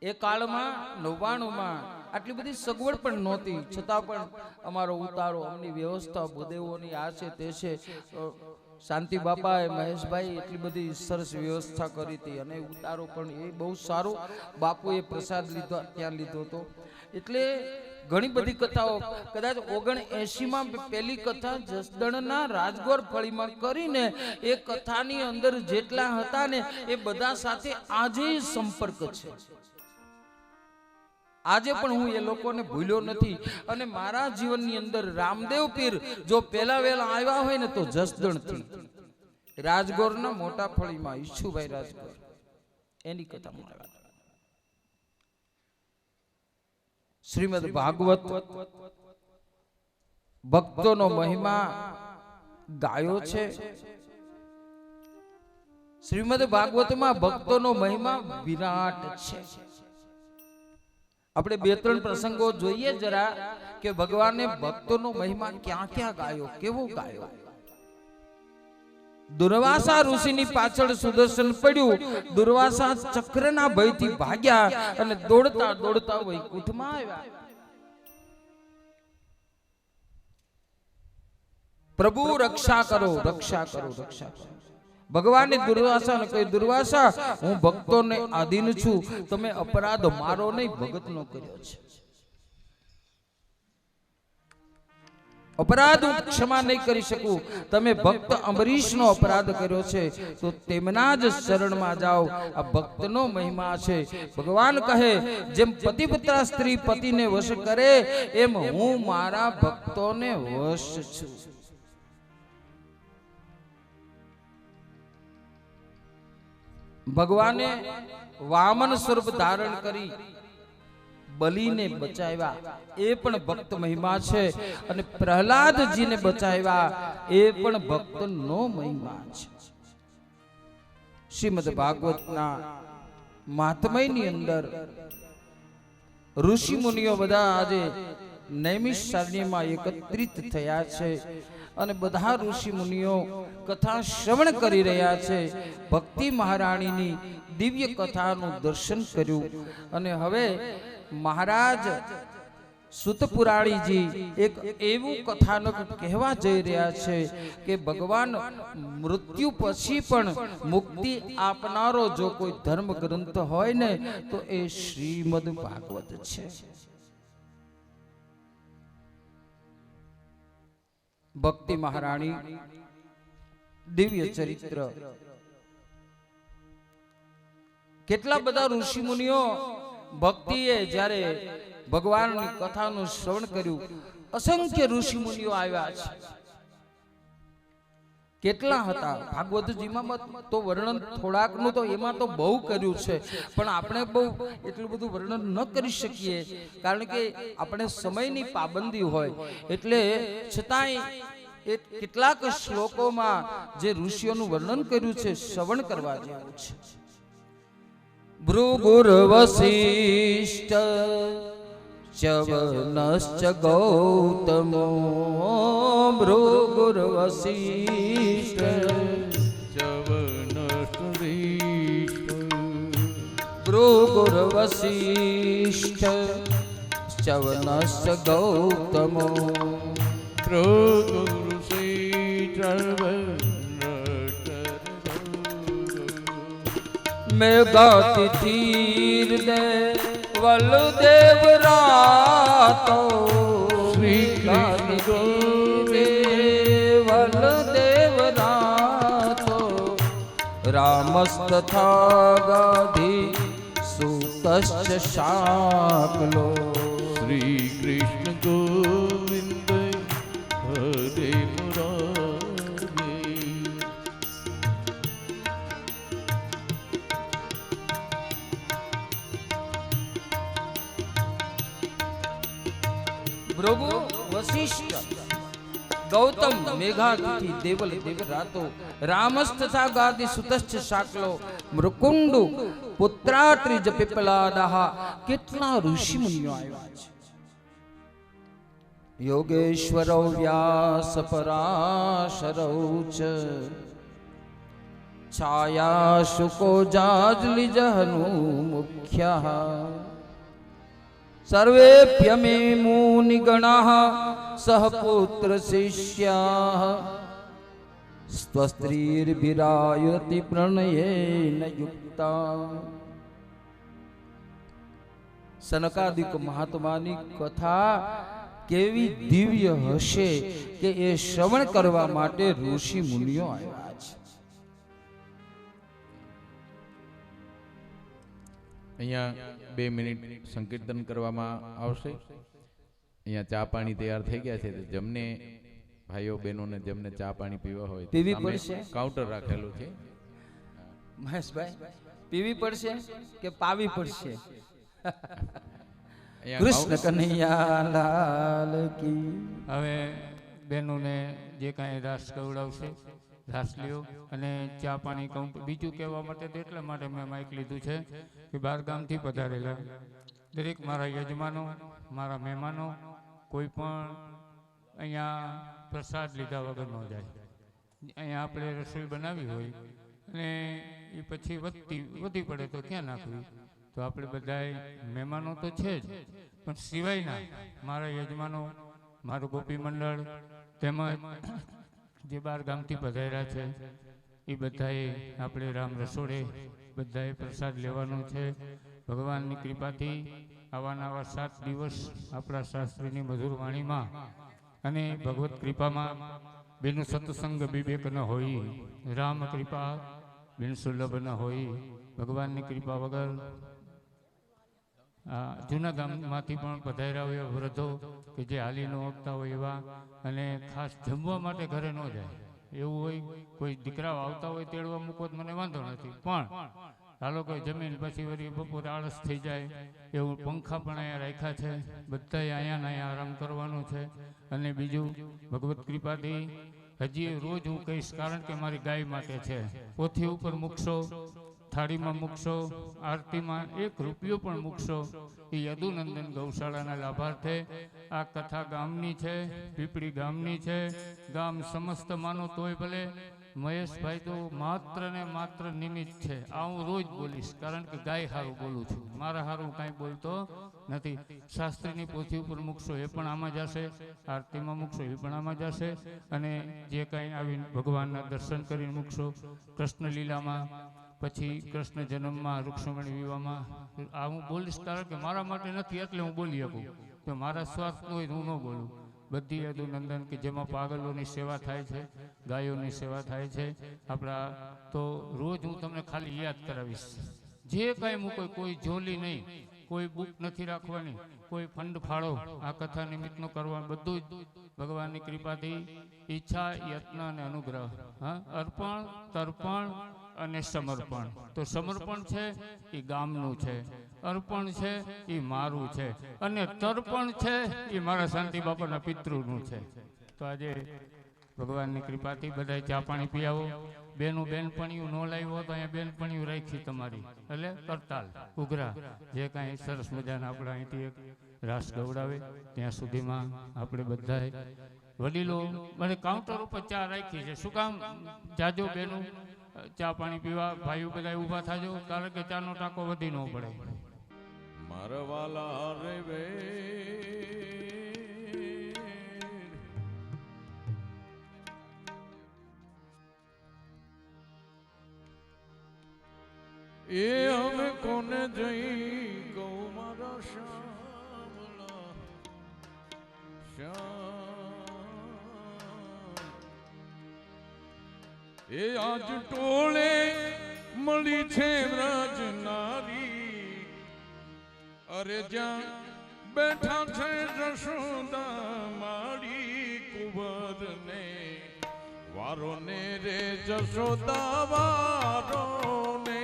એ કાળમાં 99માં આટલી બધી સગવડ પણ નહોતી, છતાં પણ અમારો ઉતારો, અમની વ્યવસ્થા, ભૂદેવોની આ છે તે છે, શાંતિ બાપાએ, મહેશભાઈ એટલી બધી સરસ વ્યવસ્થા કરી હતી અને ઉતારો પણ એ બહુ સારો. બાપુએ પ્રસાદ લીધો ત્યાં લીધો હતો. એટલે ઘણી બધી કથાઓ, કદાચ 79માં પહેલી કથા જસદણના રાજગોર ફળીમાં કરીને એ કથાની અંદર જેટલા હતા ને એ બધા સાથે આજે સંપર્ક છે. આજે પણ હું એ લોકોને ભૂલ્યો નથી. અને મારા જીવનની અંદર રામદેવ પીર જો પહેલા વહેલા આવ્યા હોય ને તો જસદણથી, રાજગોરના મોટા ફળીમાં ઈશુભાઈ રાજગોર, એની કથા આવ્યા. શ્રીમદ ભાગવત ભક્તોનો મહિમા ગાયો છે. શ્રીમદ ભાગવતમાં ભક્તોનો મહિમા વિરાટ છે. આપણે બે ત્રણ પ્રસંગો જોઈએ જરા કે ભગવાને ભક્તોનો મહિમા ક્યાં ક્યાં ગાયો, કેવો ગાયો. દુર્વાસા ઋષિની પાછળ સુદર્શન પડ્યું. દુર્વાસા ચક્રના ભયથી ભાગ્યા અને દોડતા દોડતા વૈકુંઠમાં આવ્યા. પ્રભુ રક્ષા કરો, રક્ષા કરો, રક્ષા કરો. ભગવાને દુર્વાસાને કહ્યું, દુર્વાસા હું ભક્તોને આધીન છું, તમે અપરાધ મારો નહીં ભગતનો કર્યો છે. અપરાધ હું ક્ષમા નહીં કરી શકું. તમે ભક્ત અંબરીશનો અપરાધ કર્યો છે તો તેમના જ શરણમાં જાઓ. આ ભક્તનો મહિમા છે. ભગવાન કહે, જેમ પતિપુત્રા સ્ત્રી પતિને વશ કરે એમ હું મારા ભક્તોને વશ છું. ભગવાને વામન સ્વરૂપ ધારણ કરી બલીને બચાવ્યા, એ પણ ભક્ત મહિમા છે. અને પ્રહલાદજીને બચાવ્યા, એ પણ ભક્તનો મહિમા છે. શ્રીમદ ભાગવતના મહાત્મયની અંદર ઋષિ મુનિઓ બધા આજે નૈમિષારણ્યમાં એકત્રિત થયા છે અને બધા ઋષિ મુનિઓ કથા શ્રવણ કરી રહ્યા છે. ભક્તિ મહારાણીની દિવ્ય કથાનું દર્શન કર્યું અને હવે મહારાજ સુતપુરાણીજી એક એવું કથાનક કહેવા જઈ રહ્યા છે કે ભગવાન મૃત્યુ પછી પણ મુક્તિ આપનારો જો કોઈ ધર્મ ગ્રંથ હોય ને તો એ શ્રીમદ ભાગવત છે. ભક્તિ મહારાણી દિવ્ય ચરિત્ર. કેટલા બધા ઋષિ મુનિઓ ભક્તિએ જ્યારે ભગવાનની કથાનું શ્રવણ કર્યું, અસંખ્ય ઋષિ મુનિઓ આવ્યા છે. કેટલા હતા ભાગવતજીમાં તો વર્ણન થોડાકનું તો એમાં તો બહુ કર્યું છે, પણ આપણે બહુ એટલું બધું વર્ણન ન કરી શકીએ કારણ કે આપણે સમયની પાબંદી હોય. એટલે છતાંય કેટલાક શ્લોકોમાં જે ઋષિઓનું વર્ણન કર્યું છે શ્રવણ કરવા જેવું છે. ભૃગુર વસિષ્ઠ ચ્યવનશ્ચ ગૌતમો, ભૃગુર વસિષ્ઠ ભૃગુર વસિષ્ઠ ચ્યવનશ્ચ ગૌતમો, મેઘાતિથિર દે વલદેવ રાતો, વલદેવ રાતો, રામસ્તથા ગાધી સુતશ્ચ શાકલો. શ્રી કૃષ્ણ ગોવિંદ હરે મુરારી. ભૃગુ વસિષ્ઠ ગૌતમ મેઘાતિથિ દેવલ દેવરાતો, રામસ્તથા ગાદી સુતશ્ચ શાકલો, મૃકુંડુ પુત્રાત્રિજ પીપલાદાહ. કેટલા ઋષિ મુનિઓ આવ્યા છે. યોગેશ્વરો વ્યાસ પરાશરૌ ચ છાયા શુકો જાજલિ જહનુ મુખ્યઃ સર્વેપ્યમે મુનિગણાઃ સહ પુત્ર શિષ્યાઃ સ્વસ્ત્રીર્વિરાયતિ પ્રણયેન યુક્તા. સનકાદિક મહાત્માની કથા કેવી દિવ્ય હશે કે એ શ્રવણ કરવા માટે ઋષિ મુનિઓ આવ્યા છે. અહીંયા 2 મિનિટ સંકીર્તન કરવામાં આવશે. અહીંયા ચા પાણી તૈયાર થઈ ગયા છે. જમને ભાઈઓ બહેનોને જેમને ચા પાણી પીવા હોય પીવી સામે પડશે. કાઉન્ટર રાખેલું છે. મહેશભાઈ, પીવી પડશે કે પાવી પડશે? અહીંયા કૃષ્ણ કનૈયા લાલ કી. હવે બહેનોને જે કાંઈ રાસ કવડાવશે રાસ લ્યો અને ચા પાણી કહું. બીજું કહેવા માટે તો એટલા માટે મેં માઇક લીધું છે કે બહાર ગામથી પધારેલા દરેક મારા યજમાનો, મારા મહેમાનો કોઈ પણ અહીંયા પ્રસાદ લીધા વગર ન જાય. અહીંયા આપણે રસોઈ બનાવી હોય અને એ પછી વધી પડે તો ક્યાં નાખવી? તો આપણે બધાય મહેમાનો તો છે જ, પણ સિવાયના મારા યજમાનો, મારું ગોપી મંડળ તેમજ જે બાર ગામથી પધાર્યા છે એ બધાએ આપણે રામ રસોડે બધાએ પ્રસાદ લેવાનો છે. ભગવાનની કૃપાથી આવા 7 દિવસ આપણા શાસ્ત્રીની મધુર વાણીમાં અને ભગવત કૃપામાં બેનું સત્સંગ વિવેક ન હોય, રામ કૃપા બિન સુલભ ન હોય. ભગવાનની કૃપા વગર જૂના ગામમાંથી પણ પધાર્યા હોય વૃદ્ધો કે જે હાલી ન આપતા હોય એવા, અને ખાસ જમવા માટે ઘરે ન જાય એવું હોય. કોઈ દીકરાઓ આવતા હોય તેડવા મૂકો તો મને વાંધો નથી, પણ હાલો કોઈ જમીન પછી વળી બપોરે આળસ થઈ જાય એવું પંખા પણ અહીંયા રાખ્યા છે. બધાએ અહીંયા આરામ કરવાનું છે. અને બીજું ભગવત કૃપાથી હજી રોજ હું કહીશ, કારણ કે મારી ગાય માટે છે. પોથી ઉપર મૂકશો, થાળીમાં મૂકશો, આરતીમાં 1 રૂપિયો પણ મૂકશો. એ યદુનંદન ગૌશાળાના લાભાર્થે આ કથા ગામની છે, પીપળી ગામની છે. ગામ સમસ્ત માનો તોય ભલે મહેશભાઈ તો માત્ર ને માત્ર નિમિત્ત છે. આ હું રોજ બોલીશ, કારણ કે ગાય હારું બોલું છું, મારા હારું કાંઈ બોલતો નથી. શાસ્ત્રીની પોથી ઉપર મૂકશો એ પણ આમાં જશે, આરતીમાં મૂકશો એ પણ આમાં જશે, અને જે કાંઈ આવીને ભગવાનના દર્શન કરીને મૂકશો, કૃષ્ણ લીલામાં, પછી કૃષ્ણ જન્મમાં, રૂક્ષ્મણી વિવાહમાં, આ હું બોલીશ કારણ કે મારા માટે નથી એટલે હું બોલી શકું. તો મારા સ્વાર્થ હોય હું ન બોલું. બધી યદુનંદન કે જેમાં પાગલોની સેવા થાય છે, ગાયોની સેવા થાય છે આપણા, તો રોજ હું તમને ખાલી યાદ કરાવીશ. જે કાંઈ મૂકો, કોઈ ઝોલી નહીં, કોઈ બુક નથી રાખવાની, કોઈ ફંડ ફાળો આ કથા નિમિત્તનો કરવા, બધું જ ભગવાનની કૃપાથી ઈચ્છા, યત્ન અને અનુગ્રહ. અર્પણ, તર્પણ અને સમર્પણ. તો સમર્પણ છે એ ગામનું છે, અર્પણ છે એ મારું છે, અને તર્પણ છે એ મારા શાંતિ બાપાના પિતૃનું છે. તો આજે ભગવાનની કૃપાથી બધા ચા પાણી પીયાવો. બેનપણીયું ન લાવ્યો તો અહીંયા બેનપણીયું રાખી તમારી, એટલે કરતાલ ઉઘરા જે કાંઈ સરસ મજાના આપણે અહીંથી એક રાસ ગવડાવે ત્યાં સુધીમાં આપણે બધાએ વડીલો મને કાઉન્ટર ઉપર ચા રાખી છે. શું કામ? જાજો બેનું ચા પાણી પીવા ભાઈઓ બધા ઊભા થાજો, કારણ કે ચાનો ટાંકો વધી ન પડે. મારા વાલા રે વે એ હવે કોને જઈ ગૌ મારા શ્યામલા શ્યામ. એ આજ ટોળે મળી છે વ્રજ નારી, અરે જ્યાં બેઠા છે જશોદા મારી કુંવર ને વારો ને રે જશોદા વારો ને.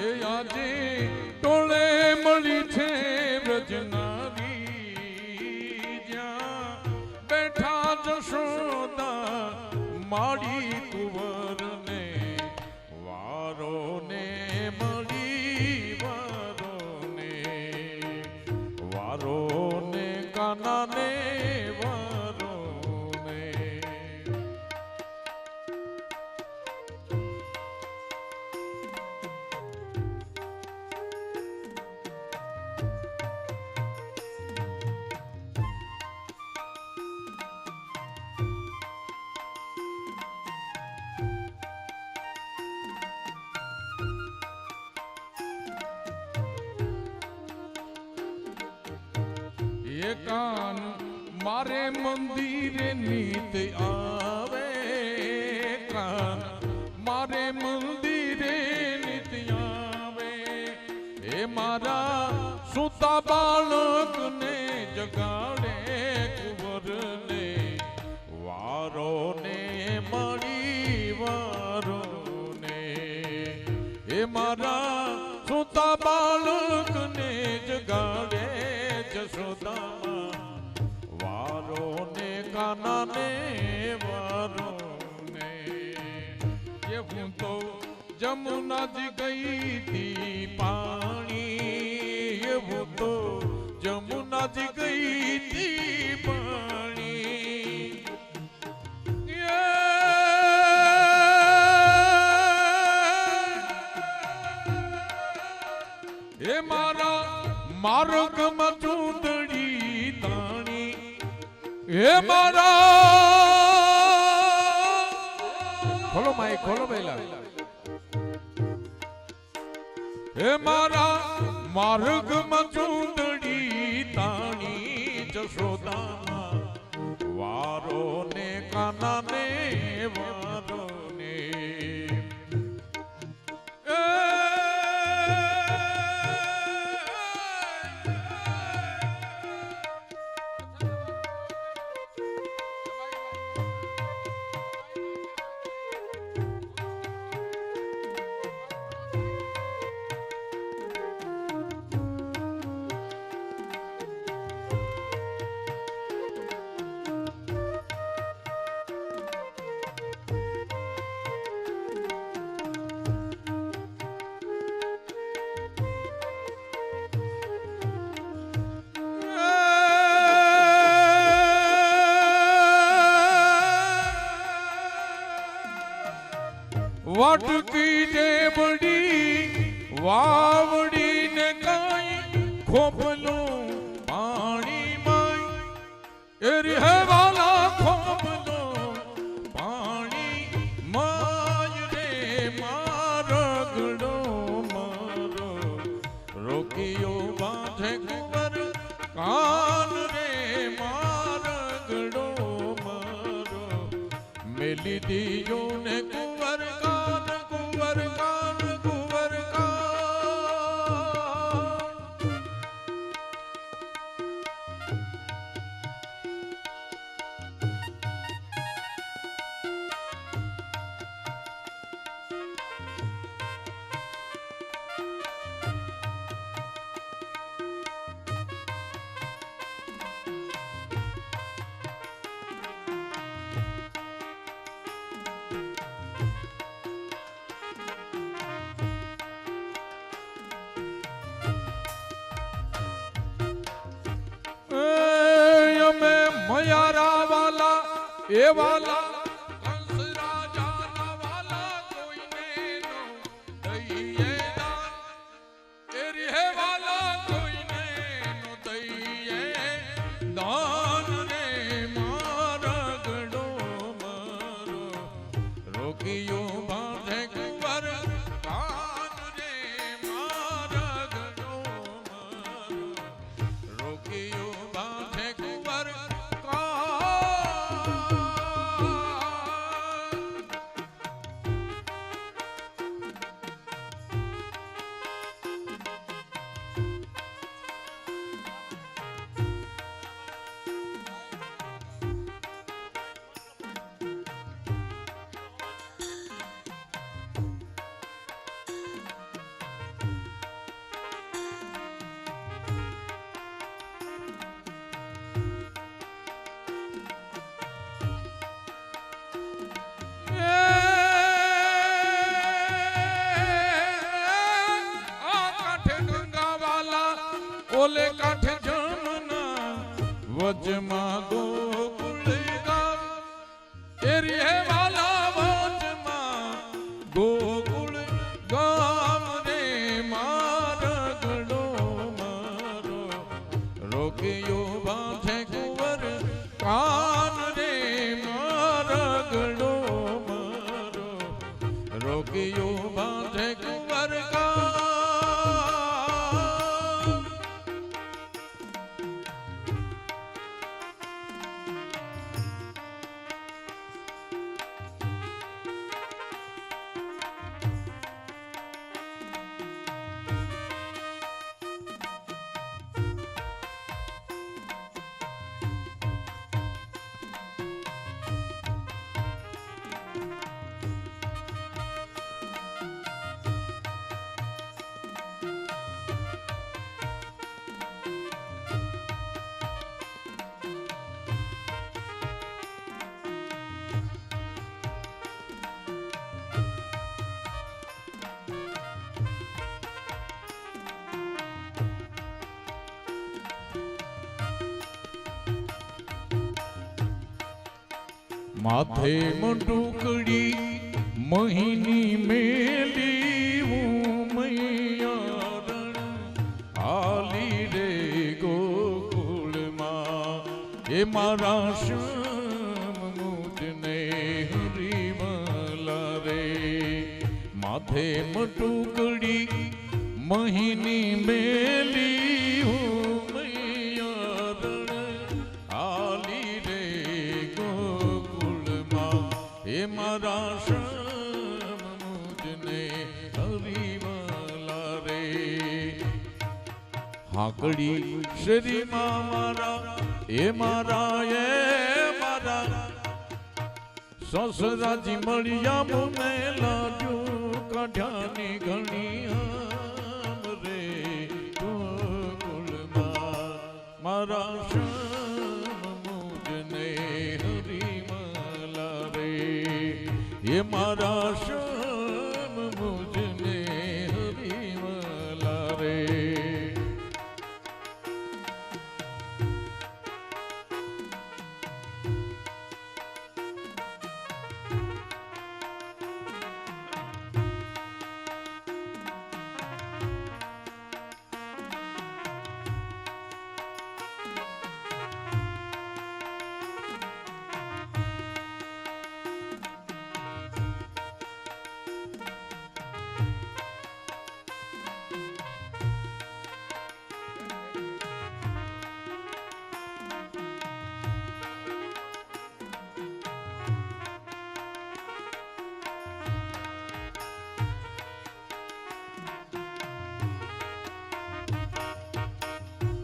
એ આજે ટોળે મળી છે વ્રજનારી, જ્યાં બેઠા માડી કુંવરને વારો ને મળી વારો ને કાનાને વારો ને કાન મારે મંદિરે નીત આવે કાન મારે મંદિરે નીત આવે એ મારા સુતા બાળકને જગાડે કુંવરને વારો ને મળી વારો ને એ મારા સુતા બાળકને જગાડે જશોદા વારો ને કાનાને વારો ને એ હું તો જમુનાજી ગઈ હતી પાણી એ હું તો જમુનાજી ગઈ હતી પાણી એ મારા માર્ગમાં ચૂંદડી તાણી હે મારા ખોલો માઈક ખોલો પહેલા હે મારા માર્ગમાં ચૂંદડી તાણી જશોદા વારો ને કાનાને વારો ને વાટકી ડેબડી વાવડી ને કાઈ ખોપલું પાણી માય એરી હે વાલા ખોપલું પાણી માય રે મારગડો મારો રોકિયો બાંધે કુંવર કાન રે મારગડો મારો મેલી દીયો ને કુંવર કાન કુંવર કાન કુંવર કાન મયારા વાલા એ વાલા કંસ રાજાના વાલા કોઈને નો દઈએ દાન એરી હે વાલા કોઈને નો દઈએ દાન રે મારગડો મારો રોકિયો બાંધે કુંવર કાન રે મારગડો મારો રોકિયો બાંધે કુંવર કાન રોકીઓ બાંધે કુંવર કા માથે મંડુકડી મહિની મેલી ઉમૈયારણ આલી રે ગોકુળમાં એ મારા શ્યામ મુજને હરિમલા રે માથે મંડુકડી મહિની મેલી ઉમૈયારણ આલી રે એ મારા શ્યામ મુજને હરિમલા રે હાકડી શ્રીમાં મારા એ મારા સસરાજી મળ્યા મને લાગ્યું કાઢ્યાની ઘણી આમ રે ગોકુળમાં મારા શ્યામ મુજને હરિમલા રે એ મારા શ્યામ મુજને હરિમલા રે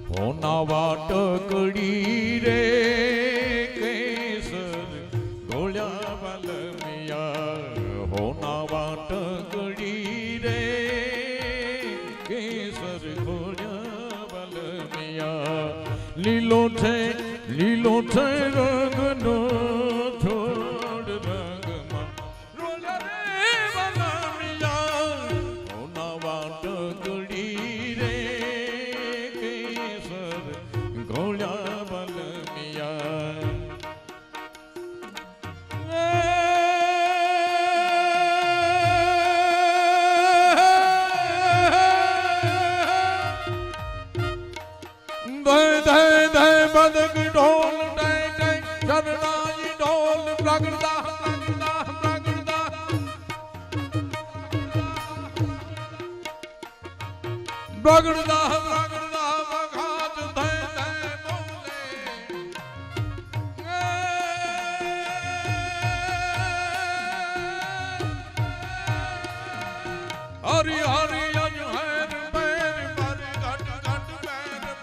હોના વાટકડી રે કેસર ગોળ્યા વાલમિયા હોના વાટકડી રે કેસર ગોળ્યા વાલમિયા લીલો છે રંગનો છોડ રંગમાં રોળ્યા રે વાલમિયા હોના વાટકડી રે ગોળ્યા વાલમિયા દય બદક ઢોલ ડય શરણાઈ ઢોલ પ્રગટા વખાત દય બોલે હરી હરી અજહેર પેર પર ઘટ ઘટ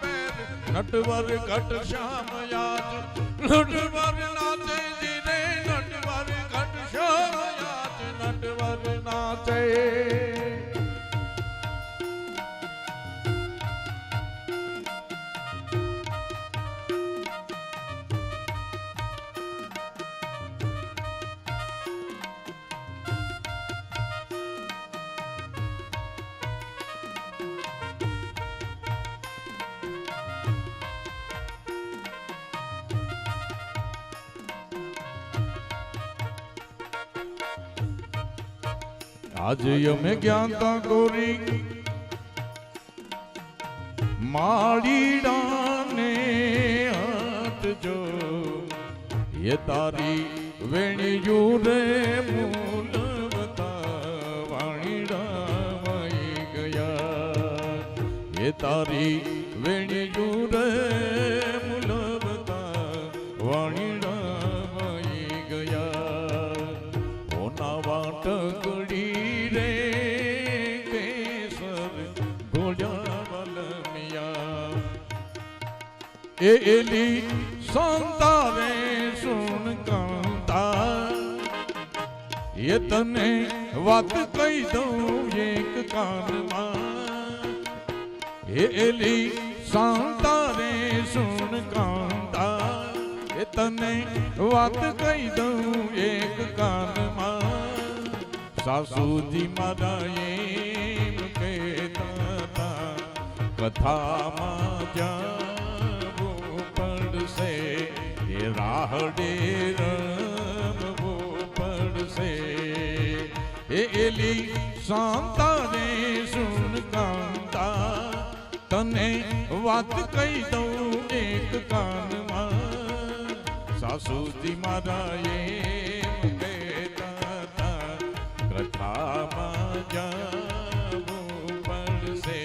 પેર નટવર ઘટ શ્યામ યાદ નટવર નાચે જીરે નટવર ઘટ શ્યામ યાદ નટવર નાચે આજે અમે જ્ઞાતા ગોરી માળીડાને હાથ જો એ તારી વેણિયું રે મૂલવતા એ તારી વેણી જુરે મુલવતા વાણીડા વહી ગયા ઓના વાટ ગળી રે કેસર ગોળ્યા વલમિયા એ એલી સંતારે સુન કાંતા એ તને વાત કહી દઉં એક કાનમાં એ એલી સંતારે સુન કાંતા એ તને વાત કહી દઉં એક કાનમાં સાસુજી મારા એમ કહેતા હતા કથામાં જાવું પડશે એ રાહડે રમવું પડશે એ એલી શાંતાને સુન કાંતા તને વાત કહી દઉં એક કાનમાં સાસુજી મારા એમ કહેતા હતા કથામાં જાવું પડશે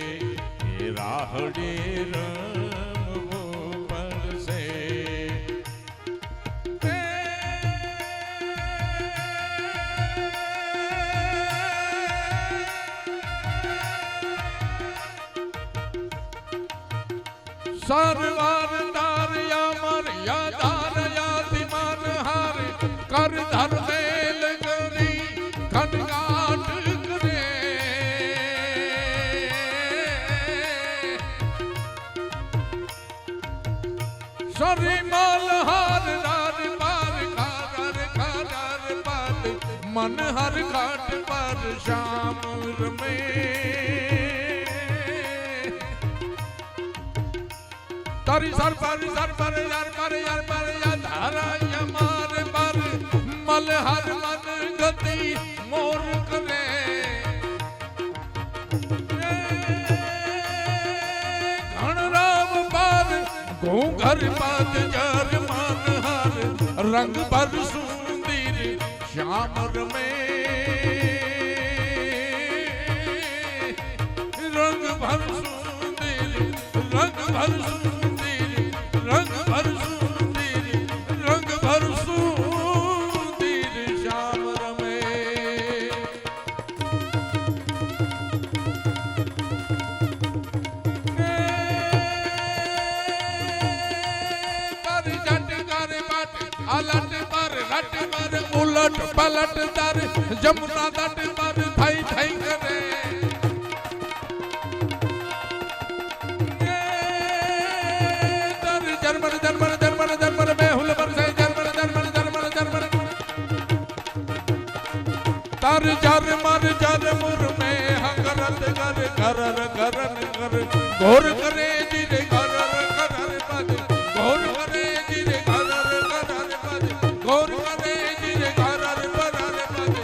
એ રાહડે રમવું પડશે સરવાર દારિયા મર્યા દારયા દિમાન હાર કર ધર મેલ કરી ખનગાટ કરે સરી માલ હાર દાર પાર ખાર ખાર પાર મન હર ઘાટ પર શામ રમે તારી સર પર યાર ધારા યમાર પર મલ હર મન ગતિ મોર કરે ઘણરામ પર ઘોઘર પદ જર મન હર રંગ પર સુંદર શ્યામ રમે રંગ ભર સુંદર રંગ ભર રંગ ભર સુંદર રંગ ભર સુંદર શ્યામ રમે कर जट कर बट अलट पर रट पर उलट पलट दर जमुना तट पर थई थई करे जर्मन जर्मन जर्मन जर्मन बेहुल बरसे जर्मन जर्मन जर्मन जर्मन तर जर्मन में हंगरत कर करर करन कर घोर करे जिरे करर करर पद घोर करे जिरे करर करर पद घोर करे जिरे करर करर पद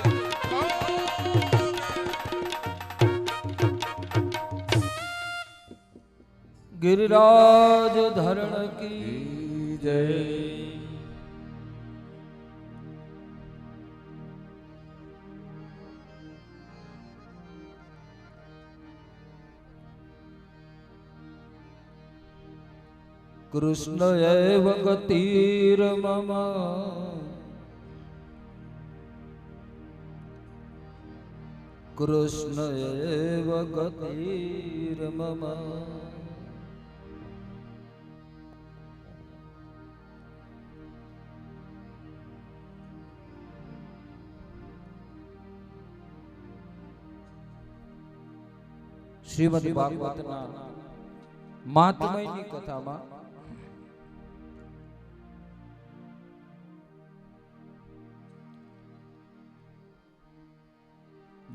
गिरिराज धरण की जय। कृष्ण एव गतिर् मम कृष्ण एव गतिर् मम શ્રીમદ ભાગવતના મહાત્મ્યની કથામાં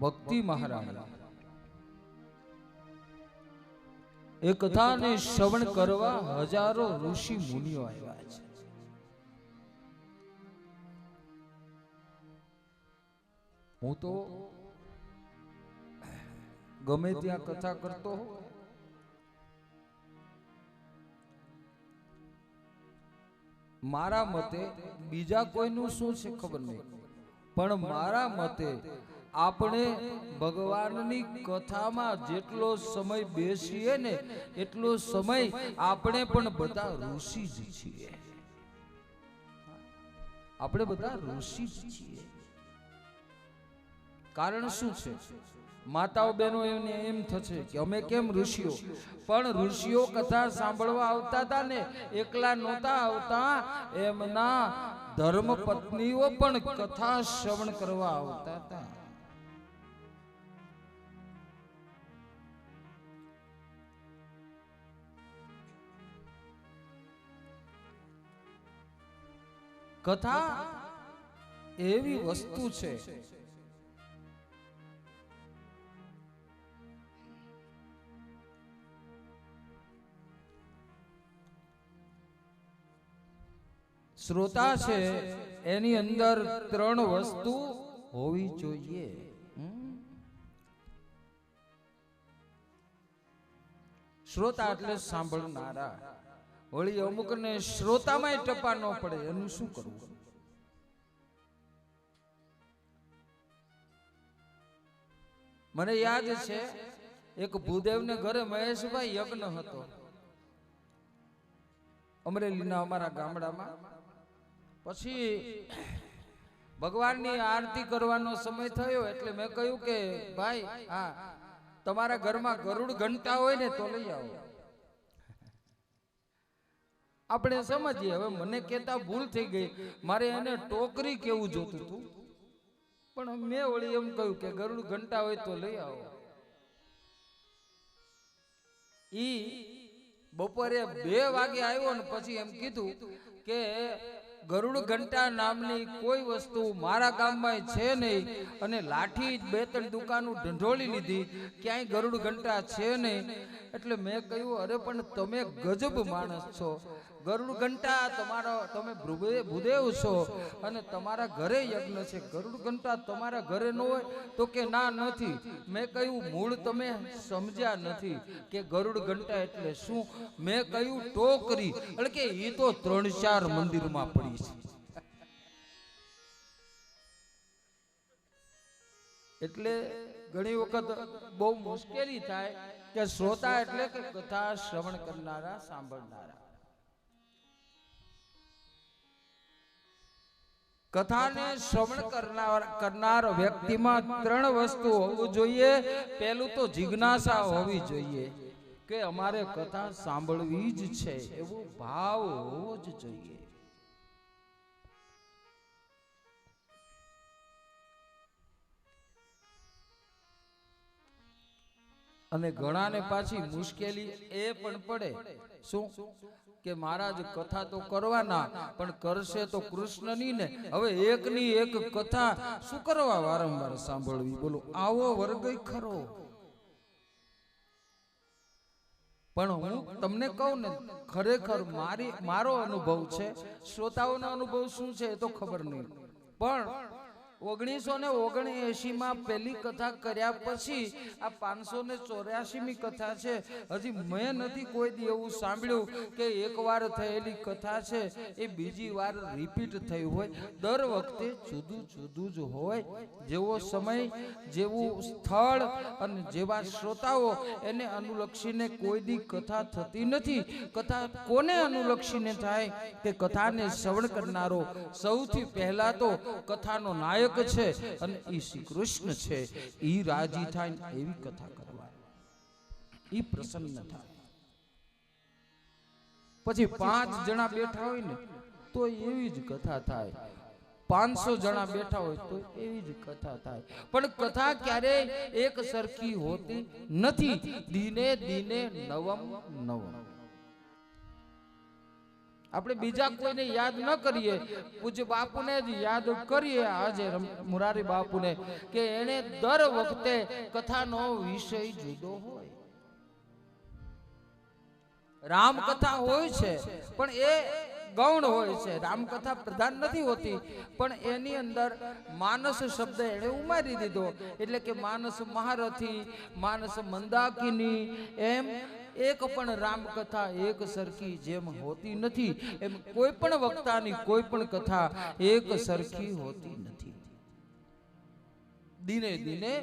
ભક્તિ મહારાજ એ કથાને શ્રવણ કરવા હજારો ઋષિ મુનિઓ આવ્યા છે। હું તો ગમે ત્યાં કથા કરતો મારા મતે બીજા કોઈનું શું છે ખબર નહીં, પણ મારા મતે આપણે ભગવાનની કથામાં જેટલો સમય બેસીએ ને એટલો સમય આપણે પણ બધા ઋષિ જ છીએ. આપણે બધા ઋષિ જ છીએ. કારણ શું છે? માતાઓ બહેનો એમને એમ થશે કે અમે કેમ ઋષિઓ, પણ ઋષિઓ કથા સાંભળવા આવતા હતા ને, એકલા નહોતા આવતા, એમના ધર્મ પત્નીઓ પણ કથા શ્રવણ કરવા આવતા હતા. કથા એવી વસ્તુ છે શ્રોતા છે એની અંદર 3 વસ્તુ હોવી જોઈએ. શ્રોતા એટલે સાંભળનારા. વળી અમુકને શ્રોતામાં ટપા ન પડે, એનું શું કરવું? મને યાદ છે એક ભૂદેવને ઘરે મહેશભાઈ યજ્ઞ હતો અમરેલીના અમારા ગામડામાં. પછી ભગવાનની આરતી કરવાનો સમય થયો એટલે મેં કહ્યું કે ભાઈ, હા, તમારા ઘરમાં ગરુડ ઘંટા હોય ને તો લઈ આવો. આપણે સમજીએ. હવે મને કહેતા ભૂલ થઈ ગઈ, મારે એને ટોકરી કેવું જોતું હતું, પણ મેં વળી એમ કહ્યું કે ગરુડ ઘંટા હોય તો લઈ આવો. ઈ બપોરે 2 વાગે આવ્યો ને પછી એમ કીધું કે ગરુડ ઘંટા નામની કોઈ વસ્તુ મારા ગામમાં છે નહીં, અને લાઠી 2-3 દુકાનો ઢંઢોળી લીધી, ક્યાંય ગરુડ ઘંટા છે નહીં. એટલે મેં કહ્યું, અરે પણ તમે ગજબ માણસ છો, ગરુડ ઘંટા તમે ભૂદેવ છો અને તમારા ઘરે યજ્ઞ છે, ગરુડ ઘંટા તમારા ઘરે ન હોય? તો કે ના, નથી. મેં કહ્યું, મૂળ તમે સમજ્યા નથી કે ગરુડ ઘંટા એટલે શું. મેં કહ્યું ટોકરી, એટલે કે એ તો 3-4 મંદિરમાં પડી છે. એટલે ઘણી વખત બહુ મુશ્કેલી થાય કે શ્રોતા એટલે કે કથા શ્રવણ કરનારા, સાંભળનારા. કથાને શ્રવણ કરનાર વ્યક્તિમાં 3 વસ્તુ હોવું જોઈએ. પહેલું તો જિજ્ઞાસા હોવી જોઈએ કે અમારે કથા સાંભળવી જ છે, એવો ભાવ હોવો જ જોઈએ. અને ઘણાને પાછી મુશ્કેલી એ પણ પડે, શું કે મહારાજ કથા તો કરવાના, પણ કરશે તો કૃષ્ણની ને. હવે એકની એક કથા શું કરવા વારંવાર સાંભળવી? બોલો, આવો વર્ગ ખરો. પણ હું તમને કહું ને, ખરેખર મારો અનુભવ છે, શ્રોતાઓનો અનુભવ શું છે એ તો ખબર નહીં, પણ 1979 પહેલી કથા કર્યા પછી આ 584મી કથા છે. હજી મેં નથી કોઈ દી એવું સાંભળ્યું કે એકવાર થયેલી કથા છે એ બીજી વાર રિપીટ થઈ હોય. દર વખતે જુદું જુદું જ હોય. જેવો સમય, જેવું સ્થળ અને જેવા શ્રોતાઓ, એને અનુલક્ષીને કોઈ દી કથા થતી નથી. કથા કોને અનુલક્ષીને થાય? કે કથાને શ્રવણ કરનારો. સૌથી પહેલા તો કથાનો નાયક છે અને ઈ શ્રી કૃષ્ણ છે. ઈ રાજી થાય એવી કથા કરવા, ઈ પ્રસન્ન થાય. પછી 5 જણા બેઠા હોય ને તો એવી જ કથા થાય, 500 જણા બેઠા હોય તો એવી જ કથા થાય. પણ કથા ક્યારેય એક સરખી હોતી નથી. દિને દિને નવમ નવમ. આપણે બીજા કોઈને યાદ ન કરીએ, પૂજ્ય બાપુને જ યાદ કરીએ, આજે મુરારી બાપુને, કે એને દર વખતે કથાનો વિષય જુદો હોય. રામકથા હોય છે પણ એ ગૌણ હોય છે, રામકથા પ્રધાન નથી હોતી, પણ એની અંદર માનસ શબ્દ એને ઉમારી દીધો. એટલે કે માનસ મહારથી, માનસ મંદાકિની, એમ એક પણ રામકથા એક સરખી જેમ હોતી નથી, એમ કોઈ પણ વક્તાની કોઈ પણ કથા એક સરખી હોતી નથી. દિને દિને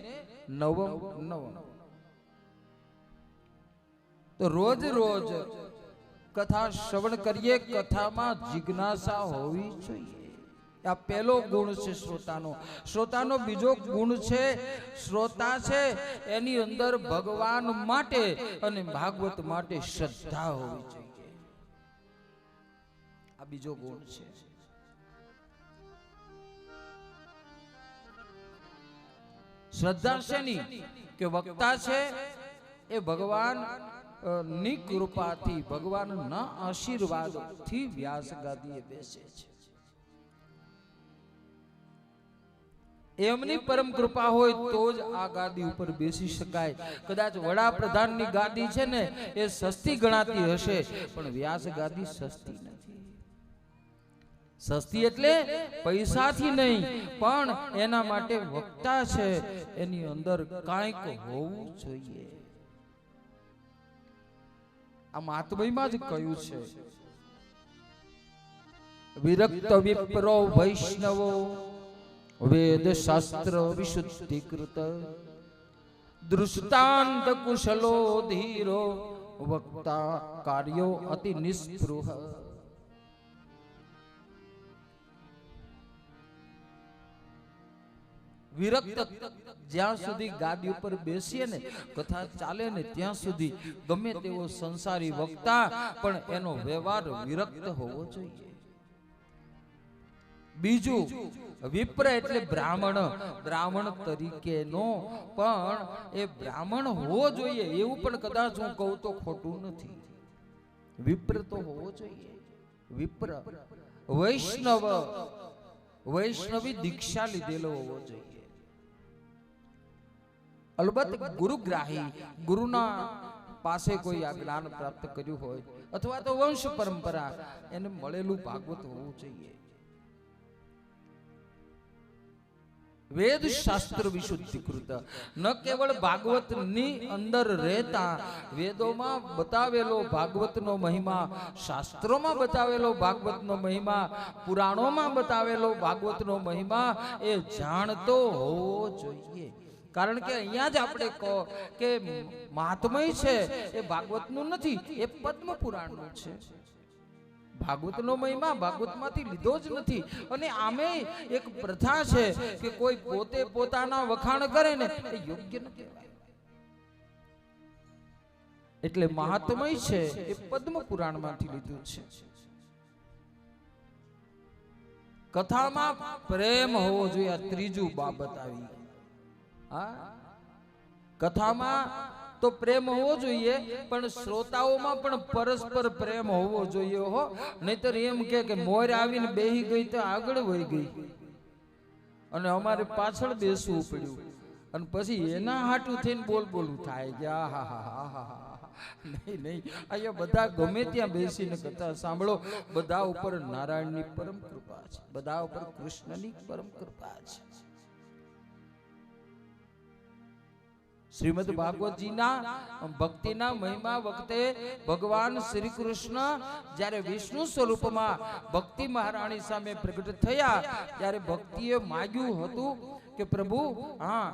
નવમ નવમ. તો રોજ રોજ કથા શ્રવણ કરીએ, કથામાં જિજ્ઞાસા હોવી જોઈએ. આ પહેલો ગુણ છે શ્રોતાનો. શ્રોતાનો બીજો ગુણ છે, શ્રોતા છે એની અંદર ભગવાન માટે અને ભાગવત માટે શ્રદ્ધા હોવી જોઈએ. આ બીજો ગુણ છે. શ્રદ્ધા શેની? કે વક્તા છે એ ભગવાન ની કૃપાથી, ભગવાનના આશીર્વાદથી વ્યાસ ગાદીએ બેસે છે. એમની પરમ કૃપા હોય તો જ આ ગાદી ઉપર બેસી શકાય. કદાચ વડાપ્રધાનની ગાદી છે ને એ સસ્તી ગણાતી હશે, પણ વ્યાસ ગાદી સસ્તી નથી. સસ્તી એટલે પૈસાથી નહીં, પણ એના માટે વક્તા છે એની અંદર કાંઈક હોવું જોઈએ. આ મહાત્મયમાં જ કહ્યું છે, વિરક્ત વિપ્રો વૈષ્ણવો વેદ શાસ્ત્ર વિશુદ્ધિકૃત દૃષ્ટાંત કુશલો ધીરો વક્તા કાર્યો અતિ નિસ્પૃહ. વિરક્ત જ્યાં સુધી ગાદી ઉપર બેસીએ ને, કથા ચાલે ને ત્યાં સુધી ગમે તેવો સંસારી વક્તા પણ એનો વ્યવહાર વિરક્ત હોવો જોઈએ. બીજું, વિપ્ર એટલે બ્રાહ્મણ. બ્રાહ્મણ તરીકેનો પણ એ બ્રાહ્મણ હોવો જોઈએ, એવું પણ કદાચ હું કહું તો ખોટું નથી. વિપ્ર તો હોવો જોઈએ. વિપ્ર વૈષ્ણવ, વૈષ્ણવી દીક્ષા લીધેલો હોવો જોઈએ. અલબત્ત ગુરુગ્રાહી, ગુરુના પાસે કોઈ આ જ્ઞાન પ્રાપ્ત કર્યું હોય અથવા તો વંશ પરંપરા એને મળેલું ભાગવત હોવું જોઈએ. વેદ શાસ્ત્ર વિશુદ્ધિકૃત, ન કેવળ ભાગવત ની અંદર રહેતા, વેદોમાં બતાવેલો ભાગવતનો મહિમા, શાસ્ત્રોમાં બતાવેલો ભાગવતનો મહિમા, પુરાણોમાં બતાવેલો ભાગવતનો મહિમા એ જાણતો હોવો જોઈએ. કારણ કે અહીંયા જ આપણે કહો કે મહાત્મય છે એ ભાગવતનું નથી, એ પદ્મ પુરાણનું છે. ભાગવતનો મહિમા ભાગવતમાંથી લીધો જ નથી. અને આમે એક પ્રથા છે કે કોઈ પોતે પોતાના વખાણ કરે ને એ યોગ્ય ન કહેવાય. એટલે મહાત્મય છે એ પદ્મ પુરાણમાંથી લીધું છે. કથામાં પ્રેમ હોવો જોઈએ. આ ત્રીજું બાબત આવી. કથામાં તો પ્રેમ હોવો જોઈએ, પણ શ્રોતાઓમાં પણ પરસ્પર પ્રેમ હોવો જોઈએ હો. નહીતર એમ કે મોર આવીને બેહી ગઈ તો આગળ વહી ગઈ અને અમારે પાછળ બેસવું પડ્યું, અને પછી એના હાટું થઈને બોલવું થાય કે નહીં નહીં. અહીંયા બધા ગમે ત્યાં બેસીને કથા સાંભળો. બધા ઉપર નારાયણની પરમ કૃપા છે, બધા ઉપર કૃષ્ણની પરમ કૃપા છે. શ્રીમદ ભાગવતજીના ભક્તિના મહિમા વખતે ભગવાન શ્રી કૃષ્ણ જ્યારે વિષ્ણુ સ્વરૂપમાં ભક્તિ મહારાણી સામે પ્રગટ થયા, ત્યારે ભક્તિએ માગ્યું હતું કે પ્રભુ, હા,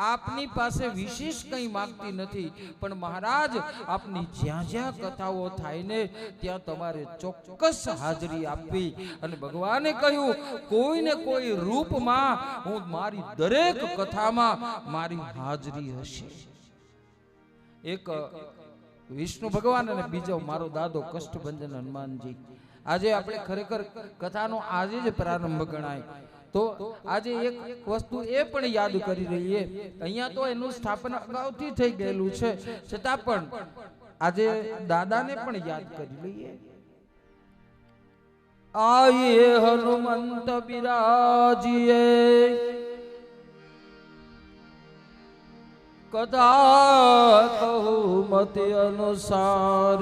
આપની પાસે વિશેષ કંઈ માંગતી નથી, પણ મહારાજ આપની જ્યાં જ્યાં કથાઓ થાય ને ત્યાં તમારે ચોક્કસ હાજરી આપવી. અને ભગવાને કહ્યું, કોઈને કોઈ રૂપમાં હું મારી દરેક કથામાં મારી હાજરી હશે. એક વિષ્ણુ ભગવાન અને બીજો મારો દાદો કષ્ટભંજન હનુમાનજી. આજે આપણે ખરેખર કથાનો આજે જ પ્રારંભ ગણાય. તો આજે એક વસ્તુ એ પણ યાદ કરી રહીએ. અહીંયા તો એનું સ્થાપન અગાઉથી થઈ ગયેલું છે, છતાં પણ આજે દાદાને પણ યાદ કરી લઈએ. આયે હનુમંત બિરાજીએ કથા કહું મત અનુસાર,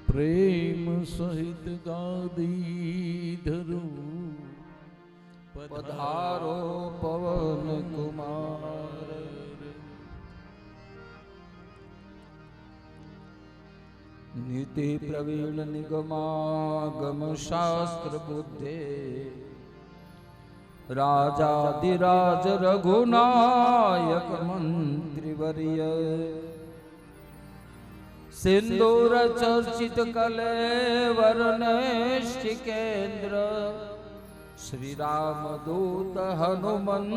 પ્રેમ સહિત ગાદી ધરું પધારો પવન કુમાર. નીતિ પ્રવીણ નિગમાગમ શાસ્ત્ર બુદ્ધે રાજાધિરાજ રઘુનાયક મંત્રીવર્ય સિંદૂર ચર્ચિત કલેવર નૈષ્ઠિકેન્દ્ર શ્રી રામ દૂત હનુમન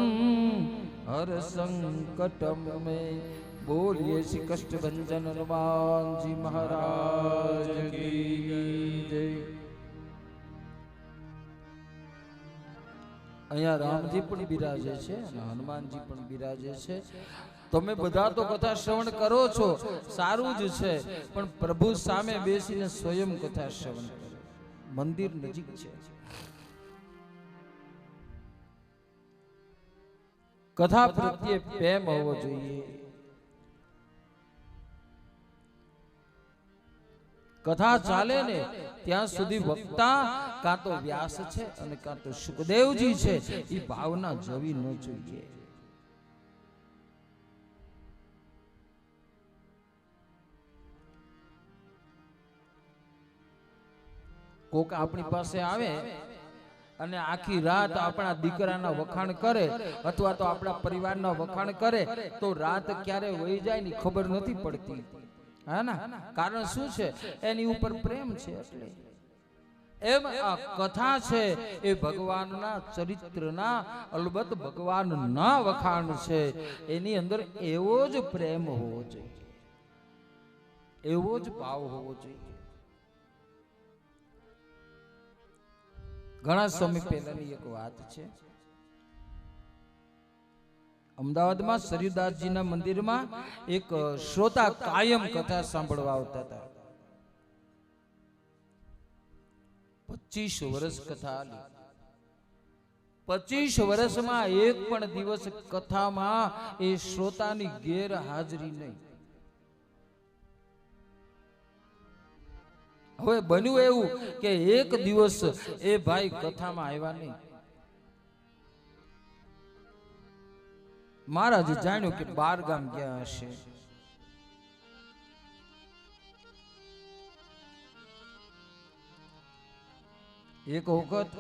હર સંકટ में बोलिए श्री कष्ट भंजन हनुमान जी महाराज की जय। અહીંયા રામજી પણ બિરાજે છે અને હનુમાનજી પણ બિરાજે છે। તમે બધા તો કથા શ્રવણ કરો છો, સારું જ છે, પણ પ્રભુ સામે બેસીને સ્વયં કથા શ્રવણ કરો। મંદિર નજીક છે, કથા પ્રત્યે પ્રેમ હોવો જોઈએ। કથા ચાલે ને ત્યાં સુધી વક્તા કાં તો વ્યાસ છે અને કાં તો સુખદેવજી છે, એ ભાવના જવી ન જોઈએ। કોક આપણી પાસે આવે અને આખી રાત આપણા દીકરાના વખાણ કરે અથવા તો આપણા પરિવારના વખાણ કરે તો રાત ક્યારે વહી જાય ની ખબર નથી પડતી। હા ના, કારણ શું છે? એની ઉપર પ્રેમ છે। એટલે એમ આ કથા છે એ ભગવાનના ચરિત્રના, અલબત્ત ભગવાનના વખાણ છે। એની અંદર એવો જ પ્રેમ હોવો જોઈએ, એવો જ ભાવ હોવો જોઈએ। ઘણા સમય પહેલાની એક વાત છે, અમદાવાદમાં સરયુદાસજીના મંદિરમાં એક શ્રોતા કાયમ કથા સાંભળવા આવતા હતા। 25 વર્ષ કથા આલી, 25 વર્ષમાં એક પણ દિવસ કથામાં એ શ્રોતાની ગેરહાજરી નહીં। હવે બન્યું એવું કે એક દિવસ એ ભાઈ કથામાં આવ્યા નહીં। મહારાજે જાણ્યું કે 12 ગામ ગયા હશે। એક વખત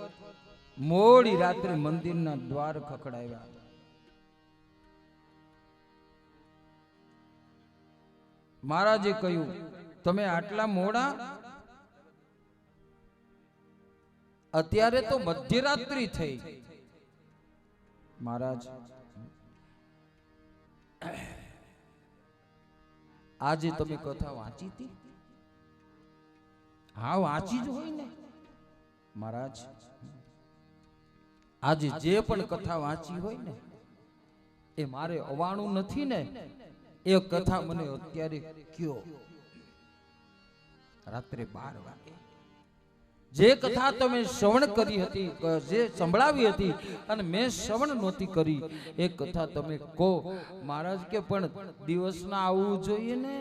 મોડી રાત્રે મંદિરના દ્વાર ખખડાવ્યા। મહારાજે કહ્યું, તમે આટલા મોડા? અત્યારે તો મધ્યરાત્રિ થઈ। મહારાજ, આજે તમે કથા વાંચી હતી? હા, વાંચી જ હોય ને મહારાજ। આજે જે પણ કથા વાંચી હોય ને એ મારે અવાણું નથી ને, એ કથા મને અત્યારે કયો। રાત્રે 12 વાગે જે કથા તમે શ્રવણ કરી હતી, જે સંભળાવી હતી અને મેં શ્રવણ નહોતી કરી, એ કથા તમે કહો। મહારાજ કે પણ દિવસના આવવું જોઈએ ને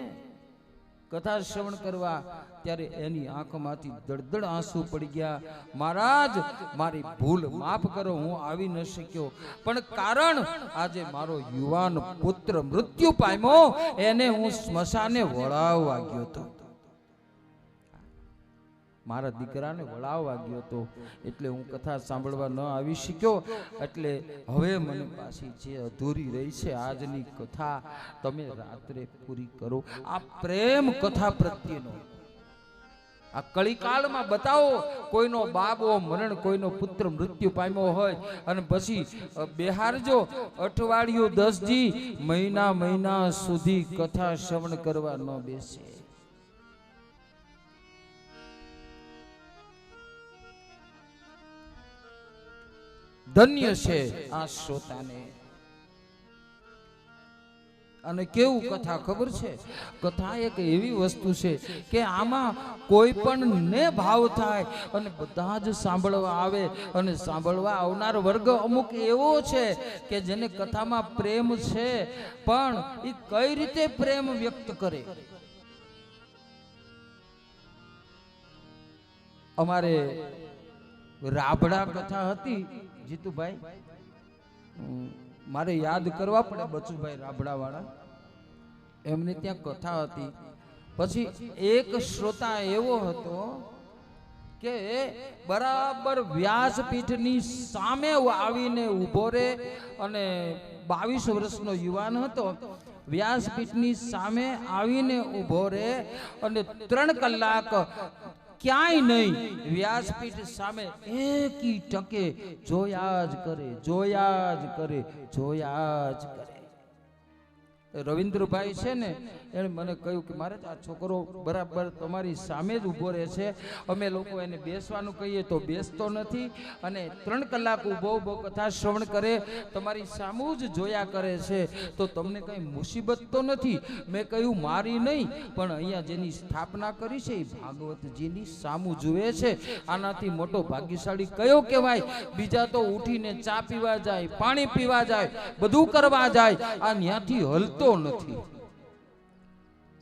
કથા શ્રવણ કરવા। ત્યારે એની આંખમાંથી દળદળ આંસુ પડી ગયા। મહારાજ, મારી ભૂલ માફ કરો, હું આવી ન શક્યો, પણ કારણ આજે મારો યુવાન પુત્ર મૃત્યુ પામ્યો, એને હું સ્મશાને વળાવવા ગયો હતો। મારા દીકરાને વળાવવા ગયો હતો, એટલે હું કથા સાંભળવા ન આવી શક્યો। એટલે હવે મને પાછી જે અધૂરી રહી છે આજની કથા તમે રાત્રે પૂરી કરો। આ પ્રેમ કથા પ્રત્યેનો આ કળીકાળમાં બતાવો। કોઈનો બાબો મરણ, કોઈનો પુત્ર મૃત્યુ પામ્યો હોય અને પછી બેહારજો અઠવાડિયું 10 દી મહિના સુધી કથા શ્રવણ કરવા ન બેસે। ધન્ય છે આ શ્રોતાને। અને કેવું કથા ખબર છે? કથા એક એવી વસ્તુ છે કે આમાં કોઈ પણ ને ભાવ થાય અને બધા જ સાંભળવા આવે। અને સાંભળવા આવનાર વર્ગ અમુક એવો છે કે જેને કથામાં પ્રેમ છે, પણ એ કઈ રીતે પ્રેમ વ્યક્ત કરે? અમારે રાબડા કથા હતી જીતુભાઈ, મારે યાદ કરવા પડે, બચુભાઈ રાબડા વાળા, એમને ત્યાં કથા હતી। પછી એક શ્રોતા એવો હતો કે બરાબર વ્યાસપીઠની સામે આવીને ઊભો રે, અને 22 વર્ષનો યુવાન હતો. વ્યાસપીઠની સામે આવીને ઊભો રે અને 3 કલાક ક્યાંય નહીં, વ્યાસપીઠ સામે એકી ટકે જોયા જ કરે, જોયા જ કરે, જોયા જ કરે. રવિન્દ્રભાઈ છે ને, એણે મને કહ્યું કે મારે આ છોકરો બરાબર તમારી સામે જ ઊભો રહે છે, અમે લોકો એને બેસવાનું કહીએ તો બેસતો નથી, અને 3 કલાક ઊભો ઊભો કથા શ્રવણ કરે, તમારી સામું જ જોયા કરે છે, તો તમને કંઈ મુસીબત તો નથી? મેં કહ્યું મારી નહીં, પણ અહીંયા જેની સ્થાપના કરી છે એ ભાગવતજીની સામું જુએ છે, આનાથી મોટો ભાગ્યશાળી કયો કહેવાય? બીજા તો ઉઠીને ચા પીવા જાય, પાણી પીવા જાય, બધું કરવા જાય, આ ન્યાથી હલતો નથી.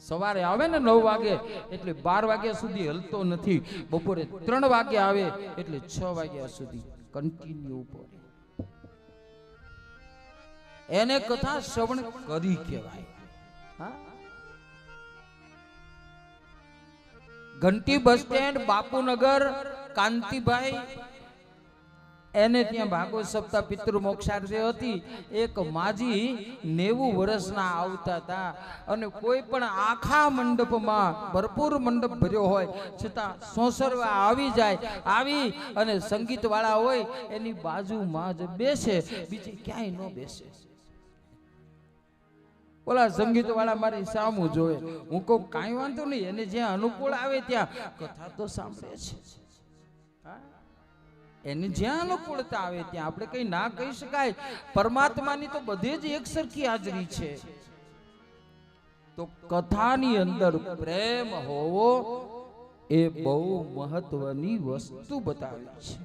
સવારે આવે ને 9 વાગે એટલે 12 વાગ્યા સુધી હલતો નથી, બપોરે 3 વાગે આવે એટલે 6 વાગ્યા સુધી કન્ટિન્યુ ઉપર. એને કથા શ્રવણ કરી કહેવાય. ઘંટી બસ સ્ટેન્ડ, બાપુનગર, કાંતિભાઈ, એને ત્યાં ભાગવત સપ્તાહ પિતૃ મોક્ષાર્થે હતી. એક માજી 90 વર્ષના આવતા હતા, અને કોઈ પણ આખા મંડપમાં ભરપૂર મંડપ ભર્યો હોય છતાં સોસરવા આવી જાય, આવી અને સંગીત વાળા હોય એની બાજુમાં જ બેસે, બીજી ક્યાંય ન બેસે. ઓલા સંગીત વાળા મારી સામું જોવે. હું કહું કાંઈ વાંધો નહીં, એને જ્યાં અનુકૂળ આવે ત્યાં કથા તો સાંભળે છે. એને જ્યાં અનુકૂળતા આવે ત્યાં આપણે કઈ ના કહી શકાય. પરમાત્માની તો બધે જ એક સરખી હાજરી છે. તો કથાની અંદર પ્રેમ હોવો એ બહુ મહત્વની વસ્તુ બતાવી છે.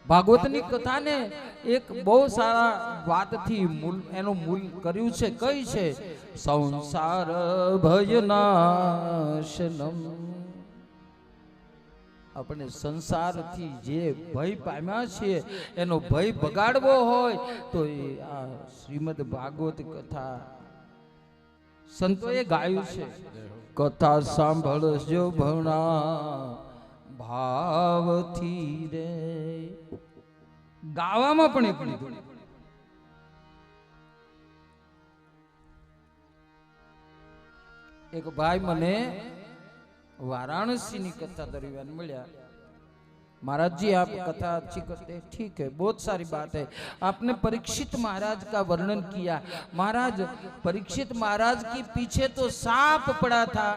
ભાગવતની કથાને એક બહુ સારા વાતથી એનું મૂલ કર્યું છે. કઈ છે? સંસાર ભયનાશનમ. આપણે સંસારથી જે ભય પામ્યા છીએ એનો ભય ભગાડવો હોય તો એ આ શ્રીમદ ભાગવત કથા સંતોએ ગાયું છે. કથા સાંભળજો ભણા ભાવથી રે. ગાવામાં પણ એક લીધું. એક ભાઈ મને वाराणसी की कथा दरमियान मिला. महाराज जी आप कथा अच्छी करते हैं, ठीक है, बहुत सारी बात है. आपने परीक्षित महाराज का वर्णन किया. महाराज, परीक्षित महाराज के पीछे तो सांप पड़ा था,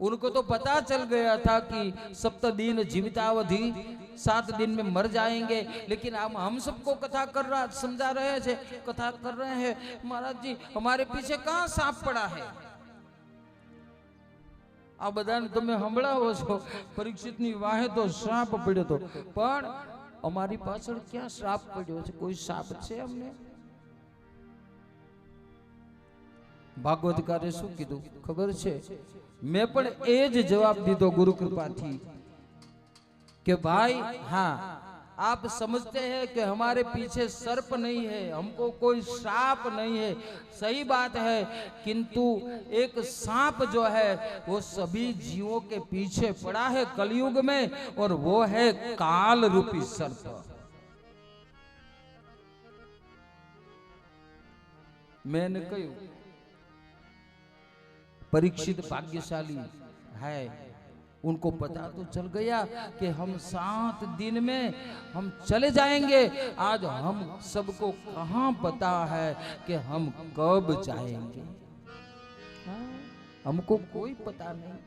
उनको तो पता चल गया था कि 7 दिन जीवितावधि, 7 दिन में मर जाएंगे, लेकिन हम सबको कथा कर रहा समझा रहे थे, कथा कर रहे हैं. महाराज जी हमारे पीछे कहाँ सांप पड़ा है? આ બધાને તમે સંભળાવો છો. પરીક્ષિતની વાહે તો શ્રાપ પડ્યો હતો, પણ અમારી પાછળ ક્યાં શ્રાપ પડ્યો છે? કોઈ શ્રાપ છે અમને? ભાગવતકારે શું કીધું ખબર છે? મેં પણ એ જ જવાબ દીધો ગુરુ કૃપાથી કે भाई हाँ, आप समझते हैं कि हमारे पीछे सर्प नहीं है, हमको कोई सांप नहीं है, सही बात है, किंतु एक सांप जो है वो सभी जीवों के पीछे पड़ा है कलयुग में, और वो है काल रूपी सर्प. मैंने कहा परीक्षित भाग्यशाली है, उनको पता तो चल गया कि हम 7 दिन में हम चले जाएंगे. आज हम सबको कहां पता है कि हम कब जाएंगे? हमको कोई पता नहीं.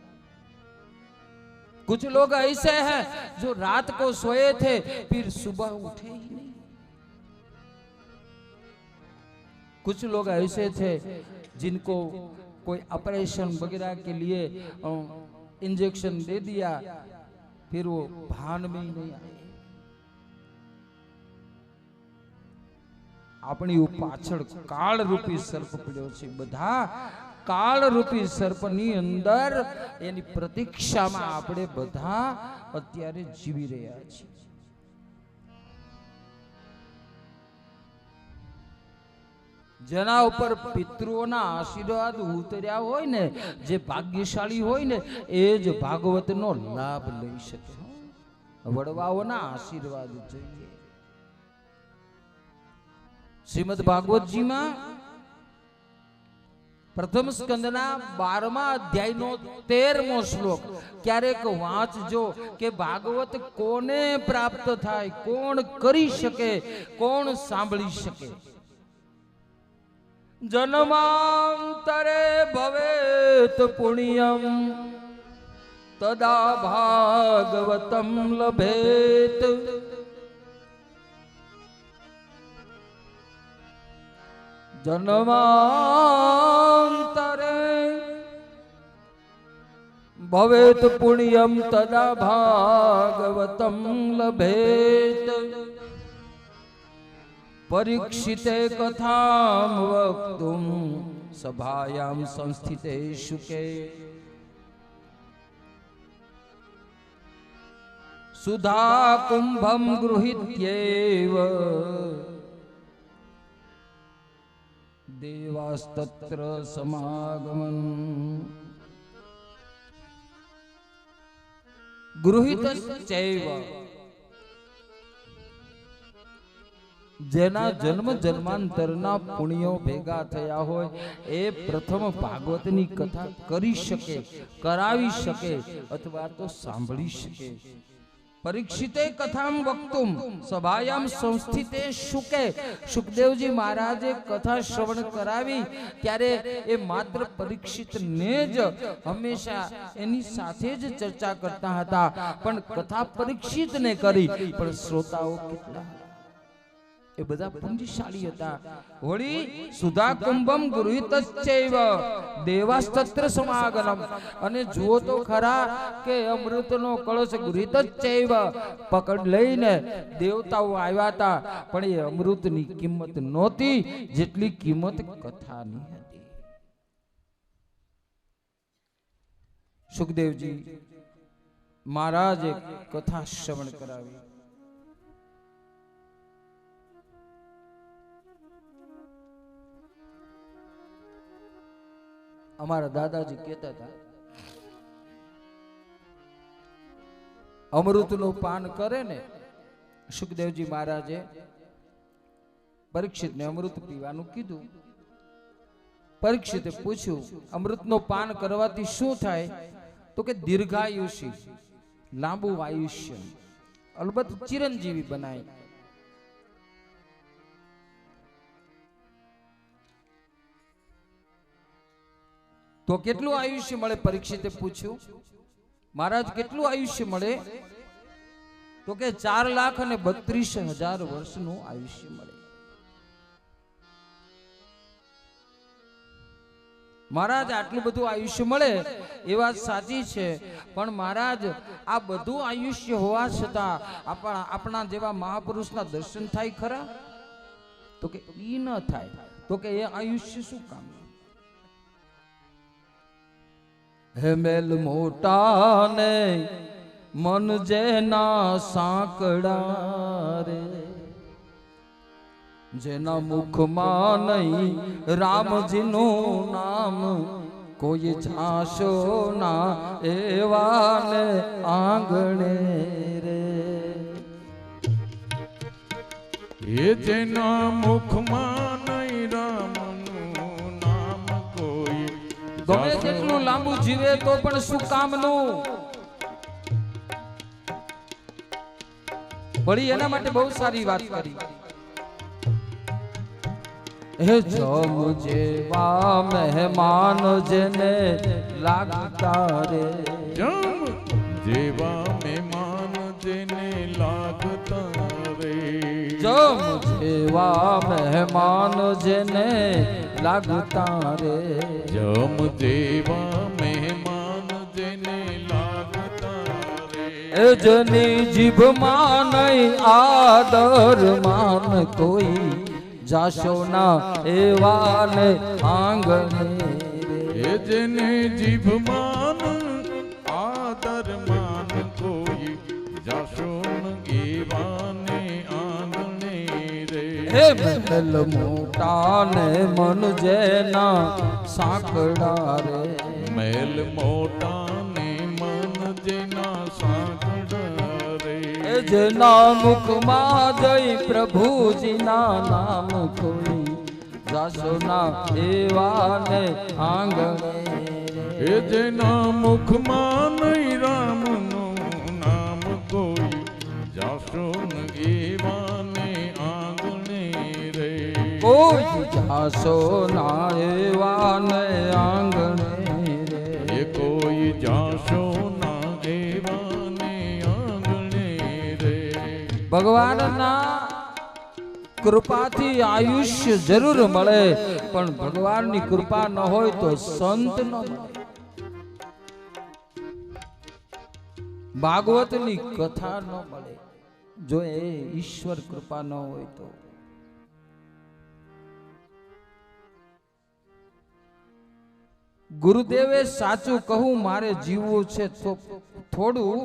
कुछ लोग ऐसे हैं जो रात को सोए थे फिर सुबह उठे ही नहीं. कुछ लोग ऐसे थे जिनको कोई ऑपरेशन वगैरह के लिए इंजेक्शन दे दिया, फिर वो भान में ही नहीं आए. अपनी पाछળ काल रूपी सर्प પડ્યો છે. બધા કાળ રૂપી સર્પની અંદર એની પ્રતીક્ષામાં આપણે બધા અત્યારે જીવી રહ્યા છીએ. જેના ઉપર પિતૃઓના આશીર્વાદ ઉતર્યા હોય ને, જે ભાગ્યશાળી હોય ને, એ જ ભાગવતનો લાભ લઈ શકે. વડવાઓના આશીર્વાદ જોઈએ. શ્રીમદ ભાગવતજીમાં પ્રથમ સ્કંદના 12મા અધ્યાયનો 13મો શ્લોક ક્યારેક વાંચજો કે ભાગવત કોને પ્રાપ્ત થાય, કોણ કરી શકે, કોણ સાંભળી શકે. જન્માંતરે ભવેત પુણ્યમ તદા ભાગવતમ લભેત. જન્માંતરે ભવેત પુણ્યમ તદા ભાગવતમ લભેત. પરીક્ષિતે કથામ વક્તુમ સભાયામ સંસ્થિતે શુકે. સુધા કુંભમ ગૃહીત્યેવ દેવાસ્તત્ર સમાગમન. ગૃહીતશ્ચૈવ જેના જન્મ જન્માંતરના પુણ્યો ભેગા થયા હોય એ પ્રથમ ભાગવતની કથા કરી શકે, કરાવી શકે અથવા તો સાંભળી શકે. પરીક્ષિતે કથામ વક્તુમ સભાયામ સંસ્થિતે શુકે. સુખદેવજી મહારાજે કથા શ્રવણ કરાવી ત્યારે એ માત્ર પરીક્ષિતને જ હંમેશા એની સાથે જ ચર્ચા કરતા હતા, પણ કથા પરીક્ષિતને કરી. પણ શ્રોતાઓ કેટલા? એ બધા પુંજશાળી હતા. વળી સુધા કુંભમ ગૃહીતશ્ચૈવ દેવાસ્તત્ર સમાગમન. અને જુઓ તો ખરા કે અમૃતનો કળશ ગૃહીતશ્ચૈવ પકડ લઈને દેવતાઓ આવ્યા હતા, પણ એ અમૃતની કિંમત નહોતી જેટલી કિંમત કથાની હતી. સુખદેવજી મહારાજે કથા શ્રવણ કરાવી. અમારા દાદાજી કહેતા હતા, અમૃતનું પાન કરે ને સુખદેવજી મહારાજે પરીક્ષિતને અમૃત પીવાનું કીધું. પરીક્ષિતે પૂછ્યું, અમૃતનું પાન કરવાથી શું થાય? તો કે દીર્ઘાયુષી, લાંબુ આયુષ્ય, અલબત્ત ચિરંજીવી બનાય. તો કેટલું આયુષ્ય મળે? પરીક્ષિતે પૂછ્યું, મહારાજ કેટલું આયુષ્ય મળે? તો કે 4,32,000 વર્ષનું આયુષ્ય મળે. મહારાજ આટલું બધું આયુષ્ય મળે એ વાત સાચી છે, પણ મહારાજ આ બધું આયુષ્ય હોવા છતાં આપણા જેવા મહાપુરુષના દર્શન થાય ખરા? તો કે ઈ ન થાય. તો કે એ આયુષ્ય શું કામ? હે મેલ મોટા ને મન જેના સાંકડા રે, જેના મુખમાં નહીં રામજીનું નામ, કોઈ ઝાંસો ના એવા ને આંગણે રે. એ જેના મુખમાં નહીં રામનું નામ, કોઈ ગમે તેટલું લાંબુ જીવે તો પણ શું કામનું? વળી એના માટે બહુ સારી વાત કરી. હે જમ જેવા મહેમાન જેને લાગતા રે, જમ જેવા મહેમાન જેને લાગતા રે, જમ જેવા મહેમાન જેને લાગતા રે, જમ જેવા મહેમાન જેને લાગતા રે. એ જની જીભમાં નહીં આદર માન, કોઈ જાશો ના એવા ને આંગણે રે. એ જેને જીભમાન આદર માન, કોઈ જાશો ન એવા ને આંગણે રે. હે મહેલ મોટા મોટા ને મન જેના સાંકડા રે મેલ મોટા ને મન જેના સાંકડા રે જેના મુખમાં જઈ પ્રભુજીના નામ કોઈ જાસોના એવા ને આંગણે એ જેના મુખમાં નહીં રામનું નામ કોઈ જાશો એવાને આંગણે રે કોઈ જાસોના એવા ને આંગણે રે એ કોઈ જાશો ના એવાને આંગણે રે ભગવાનના કૃપાથી આયુષ્ય જરૂર મળે પણ ભગવાનની કૃપા ન હોય તો સંત ન મળે. ભાગવતની કથા ન મળે જો એ ઈશ્વર કૃપા ન હોય તો. ગુરુદેવે સાચું કહું મારે જીવવું છે તો થોડું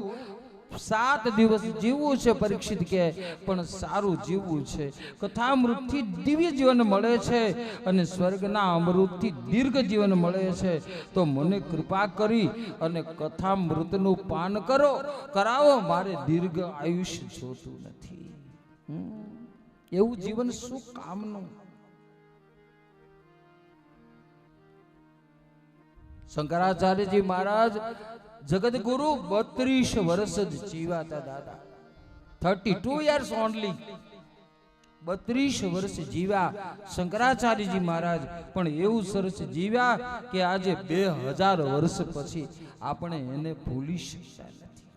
7 દિવસ જીવવું છે પરીક્ષિત કે પણ સારું જીવવું છે. કથામૃતથી દિવ્ય જીવન મળે છે અને સ્વર્ગના અમૃતથી દીર્ઘ જીવન મળે છે. તો મને કૃપા કરી અને કથામૃતનું પાન કરાવો. મારે દીર્ઘ આયુષ્ય જોતું નથી. એવું જીવન શું કામનું? શંકરાચાર્યજી મહારાજ જગતગુરુ 32 વર્ષ જ જીવાતા દાદા. 32 years ઓનલી. 32 વર્ષ જીવ્યા શંકરાચાર્યજી મહારાજ, પણ એવું સરસ જીવ્યા કે આજે 2000 વર્ષ પછી આપણે એને ભૂલી શકતા નથી.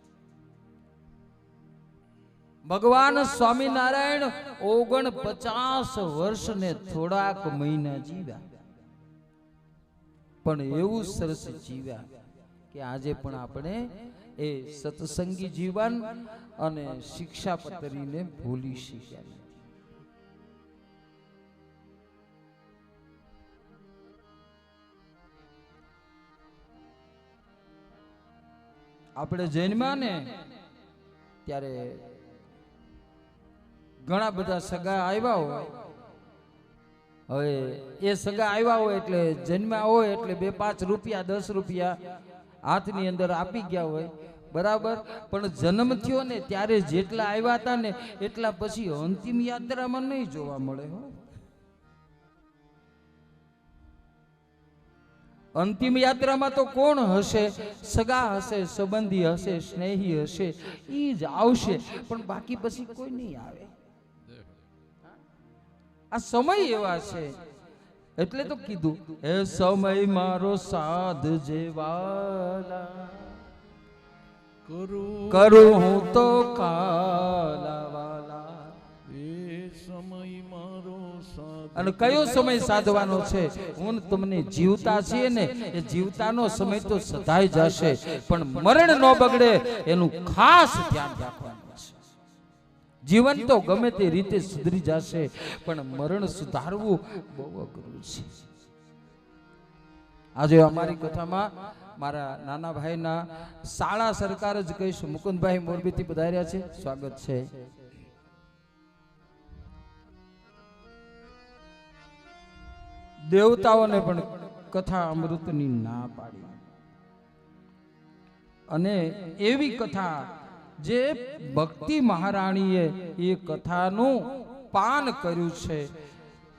ભગવાન સ્વામિનારાયણ 49 વર્ષ ને થોડાક મહિના જીવ્યા, પણ એવું સરસ જીવ્યા કે આજે પણ આપણે એ સત્સંગી જીવન અને શિક્ષાપત્રીને ભૂલી શક્યા નથી. આપણે જૈનમાં ને ત્યારે ઘણા બધા સગા આવ્યા હોય. હવે એ સગા આવ્યા હોય એટલે જન્મ્યા હોય એટલે 2-5 રૂપિયા 10 રૂપિયા હાથની અંદર આપી ગયા હોય, બરાબર. પણ જન્મ થયો ને ત્યારે જેટલા આવ્યા હતા ને એટલા પછી અંતિમ યાત્રામાં નહીં જોવા મળે. અંતિમ યાત્રામાં તો કોણ હશે? સગા હશે, સંબંધી હશે, સ્નેહી હશે, એ જ આવશે, પણ બાકી પછી કોઈ નહીં આવે. આ સમય એવા છે એટલે તો કીધું એ સમય મારો સાધ જેવાલા કરું હું તો કાલાવાલા. એ સમય મારો સાથ. અને કયો સમય સાધવાનો છે? હું તમને જીવતા છીએ ને એ જીવતાનો સમય તો સધાઈ જશે, પણ મરણ ન બગડે એનું ખાસ ધ્યાન રાખવાનું છે. જીવન તો ગમે તે રીતે સુધરી જશે, પણ મરણ સુધારવું બહુ અઘરું છે. આજે અમારી કથામાં મારા નાના ભાઈના શાળા સરકાર જ કહીશું, મુકુંદભાઈ મોરબીથી પધાર્યા છે, સ્વાગત છે. દેવતાઓને પણ કથા અમૃતની ના પાડી, અને એવી કથા જે ભક્તિ મહારાણીએ એ કથાનું પાન કર્યું છે.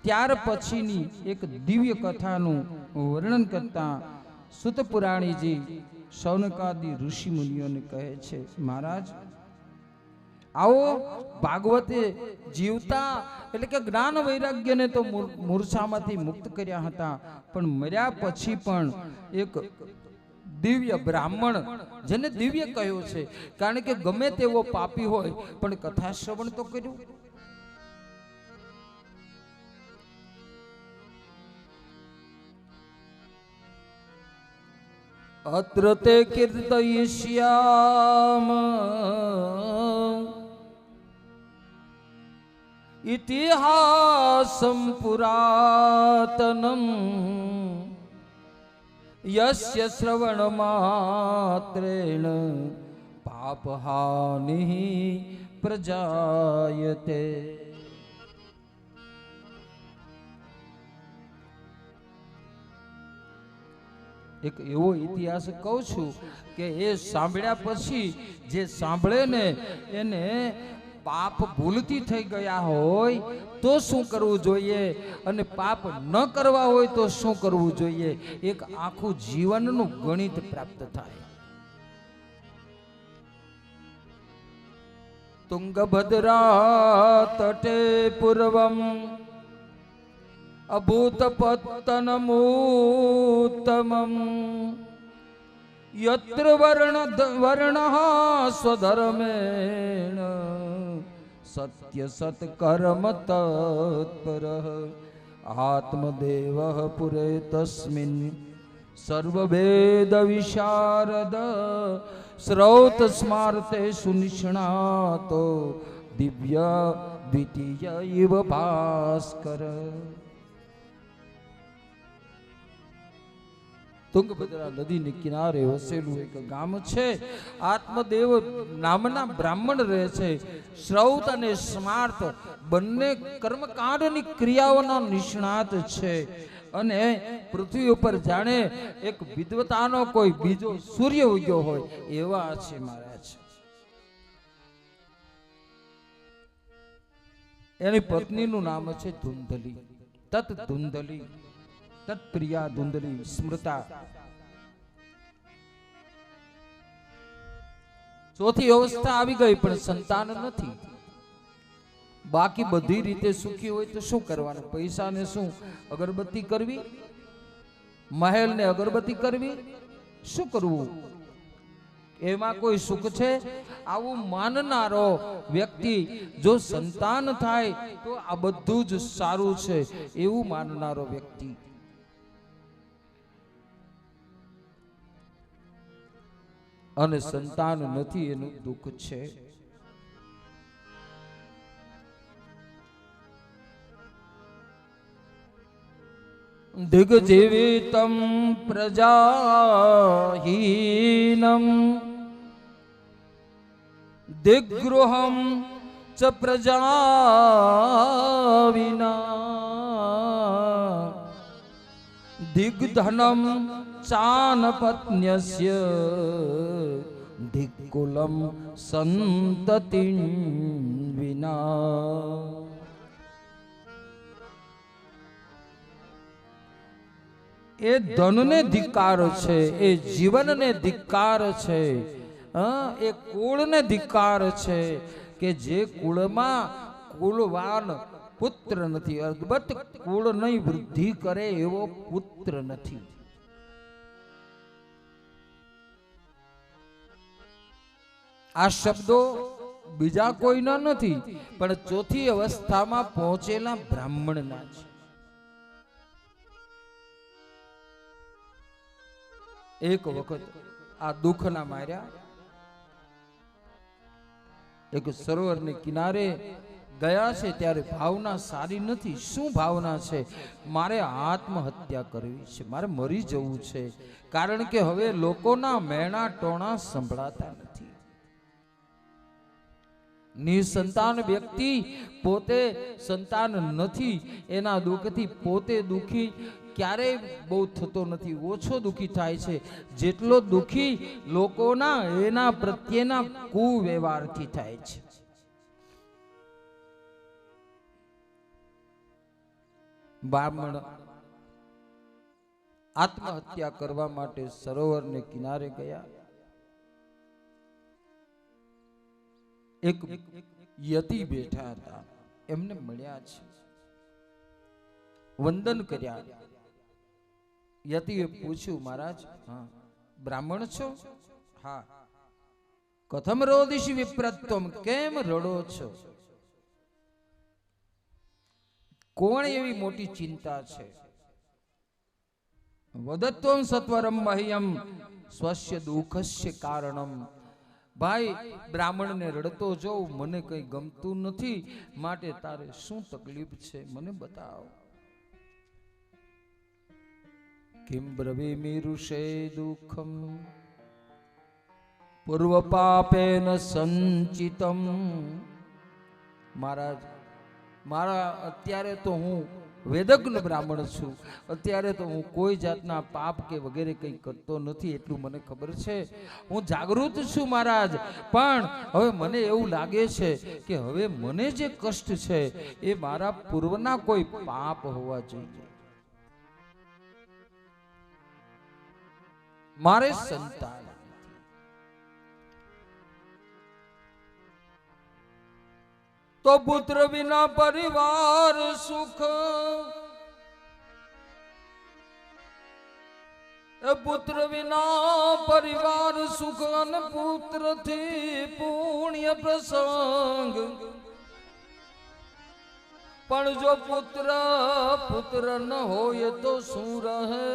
ત્યાર પછીની એક દિવ્ય કથાનું વર્ણન કરતા સુત પુરાણીજી શૌનકાદી ઋષિ મુનિઓને કહે છે, મહારાજ આવો ભાગવતે જીવતા એટલે કે જ્ઞાન વૈરાગ્યને તો મૂર્છામાંથી મુક્ત કર્યા હતા, પણ મર્યા પછી પણ એક દિવ્ય બ્રાહ્મણ, જેને દિવ્ય કહ્યો છે કારણ કે ગમે તેવો પાપી હોય પણ કથા શ્રવણ તો કર્યું. અત્ર તે કીર્તયિષ્યામ ઇતિહાસં પુરાતનમ યસ્ય શ્રવણ માત્રેણ પાપહાનિ પ્રજાયતે. એક એવો ઇતિહાસ કહું છું કે એ સાંભળ્યા પછી જે સાંભળે ને એને પાપ ભૂલથી થઈ ગયા હોય તો શું કરવું જોઈએ અને પાપ ન કરવા હોય તો શું કરવું જોઈએ, એક આખું જીવનનું ગણિત પ્રાપ્ત થાય. તુંગભદ્રા તટે પૂર્વમ અભૂતપત્તનમુત્તમં યત્ર વર્ણઃ સ્વધર્મેણ સત્ય સત્કર્મ તત્પરઃ આત્મદેવઃ પુરે તસ્મિન સર્વવેદ વિશારદ શ્રૌત સ્માર્તે સુનિષ્ણાતો દિવ્ય દ્વિતીય ઇવ ભાસ્કર. તુંગભદ્રા નદીની કિનારે વસેલું એક ગામ છે. આત્મદેવ નામના બ્રાહ્મણ રહે છે. શ્રૌત અને સ્માર્ત બંને કર્મકાંડની ક્રિયાઓના નિષ્ણાત છે અને પૃથ્વી ઉપર જાણે એક વિદ્વતાનો કોઈ બીજો સૂર્ય ઉગ્યો હોય એવા છે મહારાજ. એની પત્નીનું નામ છે ધુંધલી. તત ધુંધલી, તત્પ્રિયા ધુંધલી સ્મૃતા. ચોથી અવસ્થા આવી ગઈ પણ સંતાન નથી. બાકી બધી રીતે સુખી હોય તો શું કરવાનું? પૈસાને શું અગરબત્તી કરવી, મહેલને અગરબત્તી કરવી, શું કરવું? એમાં કોઈ સુખ છે? આવું માનનારો વ્યક્તિ જો સંતાન થાય તો આ બધું જ સારું છે એવું માનનારો વ્યક્તિ. અને સંતાન નથી એનું દુઃખ છે. દિગ્જીવિતમ પ્રજાહીનમ દિગ્ગૃહમ ચ પ્રજા વિના દિગ્ધનમ ચાનપત્ન્યસ્ય દિક્કુલમ સંતતિં વિના. એ ધનને ધિક્કાર છે, એ જીવનને ધિક્કાર છે, એ કુળને ધિક્કાર છે કે જે કુળમાં કુળવાન પુત્ર નથી, અદભુત કુળ નહીં વૃદ્ધિ કરે એવો પુત્ર નથી. આ શબ્દો બીજા કોઈના નથી પણ ચોથી અવસ્થામાં પહોંચેલા બ્રાહ્મણના છે. એક વખત આ દુઃખના માર્યા એક સરોવરને કિનારે ગયા છે ત્યારે ભાવના સારી નથી. શું ભાવના છે? મારે આત્મહત્યા કરવી છે, મારે મરી જવું છે, કારણ કે હવે લોકોના મેણા ટોણા સંભળાતા નથી. નિસંતાન વ્યક્તિ પોતે સંતાન નથી એના દુઃખથી પોતે દુઃખી ક્યારેય બહુ થતો નથી, ઓછો દુઃખી થાય છે જેટલો દુઃખી લોકોના એના પ્રત્યેના કુવ્યવહારથી થાય છે. બ્રાહ્મણ આત્મહત્યા કરવા માટે સરોવરને કિનારે ગયા. એક યતિ બેઠા હતા, એમને મળ્યા છે, વંદન કર્યા. યતિએ પૂછ્યું, મહારાજ હા બ્રાહ્મણ છો? હા. કથમ રોદિષિ વિપ્રત્વમ, કેમ રડો છો? કોણ એવી મોટી ચિંતા છે? વદત્વમ સત્વરમ મહ્યમ સ્વસ્ય દુઃખસ્ય કારણમ. ભાઈ બ્રાહ્મણને રડતો જોઉં મને કઈ ગમતું નથી, માટે તારે શું તકલીફ છે મને બતાવ. કિમ બ્રવીમિ ઋષે દુઃખમ પૂર્વ પાપેન સંચિતમ. મહારાજ મારા અત્યારે તો હું વેદજ્ઞ બ્રાહ્મણ છું. અત્યારે તો હું કોઈ જાતના પાપ કે વગેરે કંઈ કરતો નથી, એટલું મને ખબર છે. હું જાગૃત છું મહારાજ, પણ હવે મને એવું લાગે છે કે હવે મને જે કષ્ટ છે એ મારા પૂર્વના કોઈ પાપ હોવા જોઈએ. મારે સંતાન તો પુત્ર વિના પરિવાર સુખ, પુત્ર વિના પરિવાર સુખ અને પુત્ર થી પુણ્ય પ્રસંગ. પણ જો પુત્ર ન હોય તો શું રહે?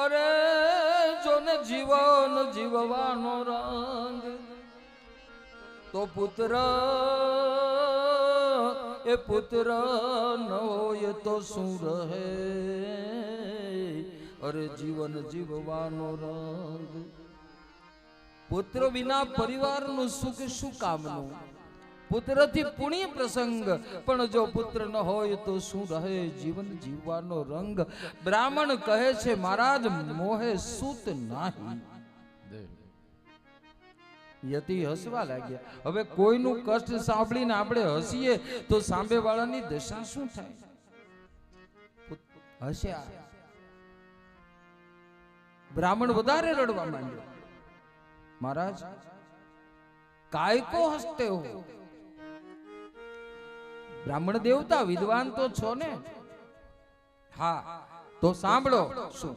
અરે જો ને જીવન જીવવાનો રંગ, તો પુત્ર ન હોય તો શું રહે? અરે જીવન જીવવાનો રંગ. પુત્ર વિના પરિવારનું સુખ શું કામનું? પુત્રથી પુણ્ય પ્રસંગ, પણ જો પુત્ર ન હોય તો શું રહે? જીવન જીવવાનો રંગ. બ્રાહ્મણ કહે છે મહારાજ મોહે સૂત નાહી. યતિ હસવા લાગ્યા. હવે કોઈનું કષ્ટ સાંભળીને આપણે હસીએ તો સામે વાળાની દશા શું થાય? હસ્યા. બ્રાહ્મણ વધારે રડવા માંડ્યો. મહારાજ काय को हंसते हो? બ્રાહ્મણ દેવતા વિદ્વાન તો છો ને? હા તો સાંભળો. શું?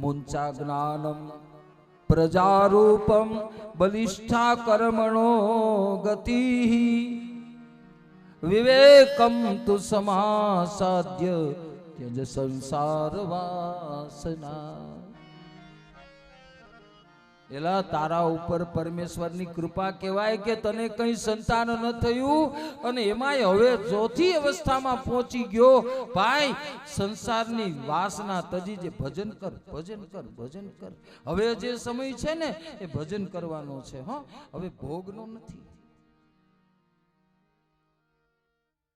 મુંચા જ્ઞાનમ પ્રજારૂપમ બલિષ્ઠા કર્મણો ગતિ વિવેકમ તુ સમાસાદ્ય ત્યજ સંસાર વાસના. એલા તારા ઉપર પરમેશ્વરની કૃપા કહેવાય કે તને કઈ સંતાન ન થયું અને એમાંય હવે ચોથી અવસ્થામાં પહોંચી ગયો. ભાઈ સંસારની વાસના તજી જે ભજન કર, ભજન કર, ભજન કર. હવે જે સમય છે ને એ ભજન કરવાનો છે. હવે ભોગનો નથી.